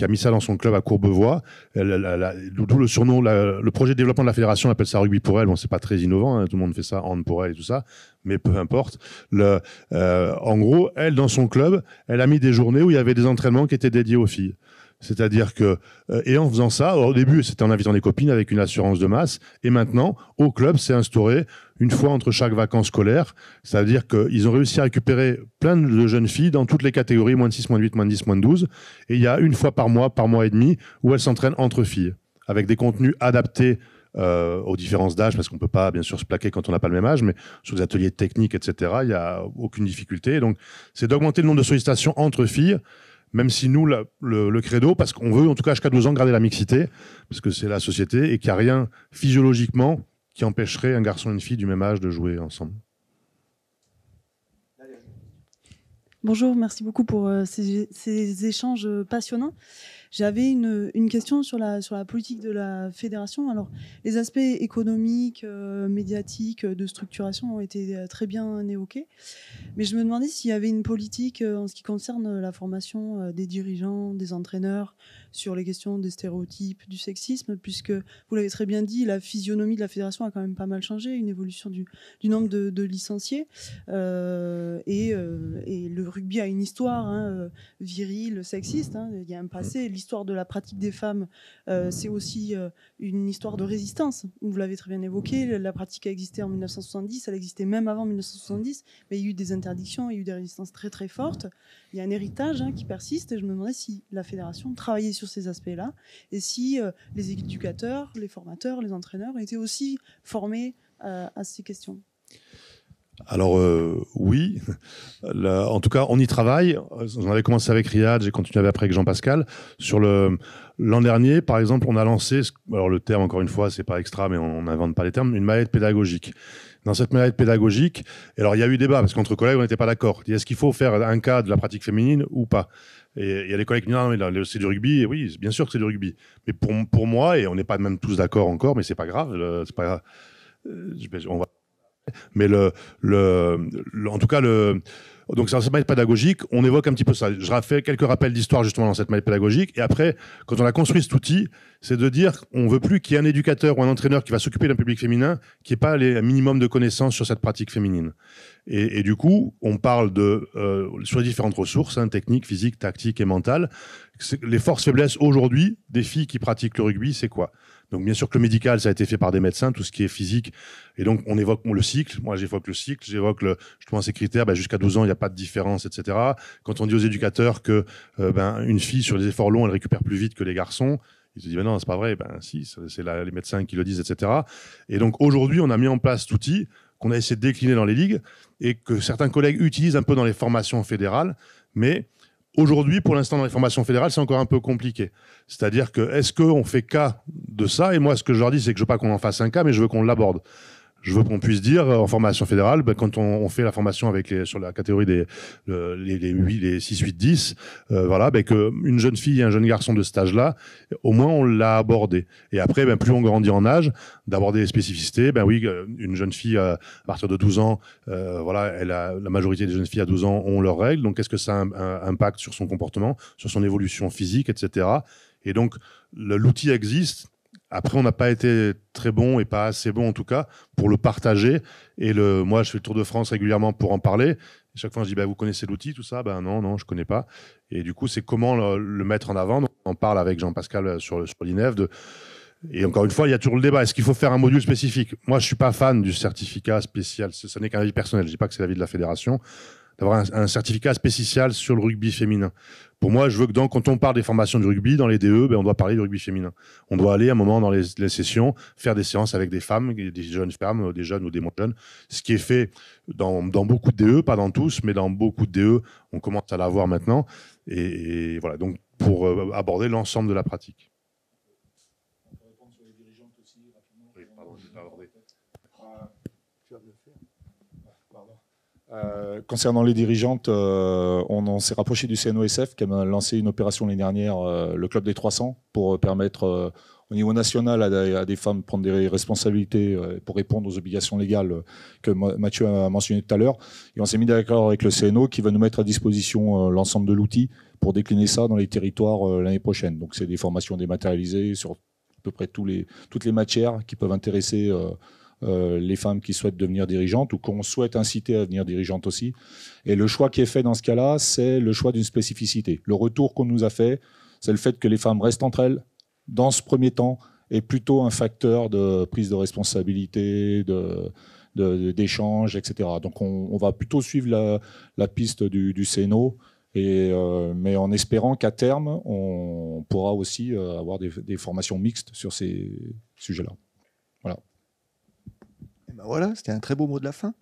mis ça dans son club à Courbevoie. D'où le surnom, le projet de développement de la fédération, on appelle ça rugby pour elle. Bon, c'est pas très innovant, hein, tout le monde fait ça, hand pour elle et tout ça, mais peu importe. En gros, elle, dans son club, elle a mis des journées où il y avait des entraînements qui étaient dédiés aux filles. C'est-à-dire que, et en faisant ça, au début, c'était en invitant des copines avec une assurance de masse, et maintenant, au club, c'est instauré une fois entre chaque vacances scolaires. Ça veut dire qu'ils ont réussi à récupérer plein de jeunes filles dans toutes les catégories, moins de 6, moins de 8, moins de 10, moins de 12, et il y a une fois par mois et demi, où elles s'entraînent entre filles, avec des contenus adaptés aux différences d'âge, parce qu'on peut pas, bien sûr, se plaquer quand on n'a pas le même âge, mais sur des ateliers techniques, etc., il n'y a aucune difficulté. Donc, c'est d'augmenter le nombre de sollicitations entre filles, même si nous, le credo, parce qu'on veut, en tout cas, jusqu'à 12 ans, garder la mixité, parce que c'est la société, et qu'il n'y a rien physiologiquement qui empêcherait un garçon et une fille du même âge de jouer ensemble. Bonjour, merci beaucoup pour ces échanges passionnants. J'avais une question sur la politique de la fédération. Alors, les aspects économiques, médiatiques, de structuration ont été très bien évoqués. Mais je me demandais s'il y avait une politique en ce qui concerne la formation des dirigeants, des entraîneurs, sur les questions des stéréotypes, du sexisme, puisque, vous l'avez très bien dit, la physionomie de la fédération a quand même pas mal changé, une évolution du nombre de licenciés. Et le rugby a une histoire virile, sexiste. Il y a un passé. L'histoire de la pratique des femmes, c'est aussi une histoire de résistance. Vous l'avez très bien évoqué, la pratique a existé en 1970, elle existait même avant 1970, mais il y a eu des interdictions, il y a eu des résistances très très fortes. Il y a un héritage qui persiste, et je me demandais si la fédération travaillait sur ces aspects-là, et si les éducateurs, les formateurs, les entraîneurs étaient aussi formés à ces questions. Alors oui, en tout cas on y travaille. On avait commencé avec Riyad, j'ai continué après avec Jean-Pascal. Sur l'an dernier, par exemple, on a lancé, alors le terme encore une fois c'est pas extra, mais on n'invente pas les termes, une mallette pédagogique. dans cette manière pédagogique. Et alors, il y a eu débat, parce qu'entre collègues, on n'était pas d'accord. Est-ce qu'il faut faire un cas de la pratique féminine ou pas? Et il y a des collègues qui disent non, mais là, c'est du rugby. Et oui, bien sûr que c'est du rugby. Mais pour moi, et on n'est pas même tous d'accord encore, mais c'est pas grave. C'est pas, on va. Mais en tout cas, donc dans cette maille pédagogique, on évoque un petit peu ça. Je fais quelques rappels d'histoire justement dans cette maille pédagogique. Et après, quand on a construit cet outil, c'est de dire qu'on veut plus qu'il y ait un éducateur ou un entraîneur qui va s'occuper d'un public féminin qui n'ait pas un minimum de connaissances sur cette pratique féminine. Et du coup, on parle sur les différentes ressources, techniques, physiques, tactiques et mentales. Les forces-faiblesses aujourd'hui des filles qui pratiquent le rugby, c'est quoi? Donc bien sûr que le médical, ça a été fait par des médecins, tout ce qui est physique. Et donc on évoque le cycle. Moi j'évoque le cycle, j'évoque justement ces critères. Jusqu'à 12 ans, il n'y a pas de différence, etc. Quand on dit aux éducateurs que une fille sur les efforts longs, elle récupère plus vite que les garçons, ils se disent non, c'est pas vrai. Si, c'est les médecins qui le disent, etc. Et donc aujourd'hui, on a mis en place cet outil qu'on a essayé de décliner dans les ligues et que certains collègues utilisent un peu dans les formations fédérales, mais aujourd'hui, pour l'instant, dans les formations fédérales, c'est encore un peu compliqué. C'est-à-dire que, est-ce qu'on fait cas de ça? Et moi, ce que je leur dis, c'est que je veux pas qu'on en fasse un cas, mais je veux qu'on l'aborde. Je veux qu'on puisse dire, en formation fédérale, quand on fait la formation sur la catégorie des les 6, 8, 10, qu'une jeune fille et un jeune garçon de cet âge-là, au moins, on l'a abordé. Et après, plus on grandit en âge, d'aborder les spécificités. Une jeune fille, à partir de 12 ans, la majorité des jeunes filles à 12 ans ont leurs règles. Donc, est-ce que ça a un impact sur son comportement, sur son évolution physique, etc. Et donc, l'outil existe. Après, on n'a pas été très bon et pas assez bon, en tout cas, pour le partager. Et moi, je fais le Tour de France régulièrement pour en parler. Et chaque fois, je dis, vous connaissez l'outil, tout ça? Non, je ne connais pas. Et du coup, c'est comment le mettre en avant. Donc, on en parle avec Jean-Pascal sur l'INEF. Et encore une fois, il y a toujours le débat. Est-ce qu'il faut faire un module spécifique? Moi, je ne suis pas fan du certificat spécial. Ce n'est qu'un avis personnel. Je ne dis pas que c'est l'avis de la fédération. D'avoir un certificat spécial sur le rugby féminin. Pour moi, je veux que quand on parle des formations du rugby, dans les DE, on doit parler du rugby féminin. On doit aller à un moment dans les sessions, faire des séances avec des femmes, des jeunes femmes, des jeunes ou des moins jeunes. Ce qui est fait dans beaucoup de DE, pas dans tous, mais dans beaucoup de DE, on commence à l'avoir maintenant. Et voilà, donc pour aborder l'ensemble de la pratique. Concernant les dirigeantes, on s'est rapproché du CNOSF qui a lancé une opération l'année dernière, le Club des 300, pour permettre au niveau national à des femmes de prendre des responsabilités pour répondre aux obligations légales que Mathieu a mentionné tout à l'heure. Et on s'est mis d'accord avec le CNO qui va nous mettre à disposition l'ensemble de l'outil pour décliner ça dans les territoires l'année prochaine. Donc c'est des formations dématérialisées sur à peu près toutes les matières qui peuvent intéresser les femmes qui souhaitent devenir dirigeantes ou qu'on souhaite inciter à devenir dirigeantes aussi. Et le choix qui est fait dans ce cas-là, c'est le choix d'une spécificité. Le retour qu'on nous a fait, c'est le fait que les femmes restent entre elles dans ce premier temps est plutôt un facteur de prise de responsabilité, d'échange, etc. Donc on va plutôt suivre la piste du CNO, mais en espérant qu'à terme, on pourra aussi avoir des formations mixtes sur ces sujets-là. Voilà. Voilà, c'était un très beau mot de la fin.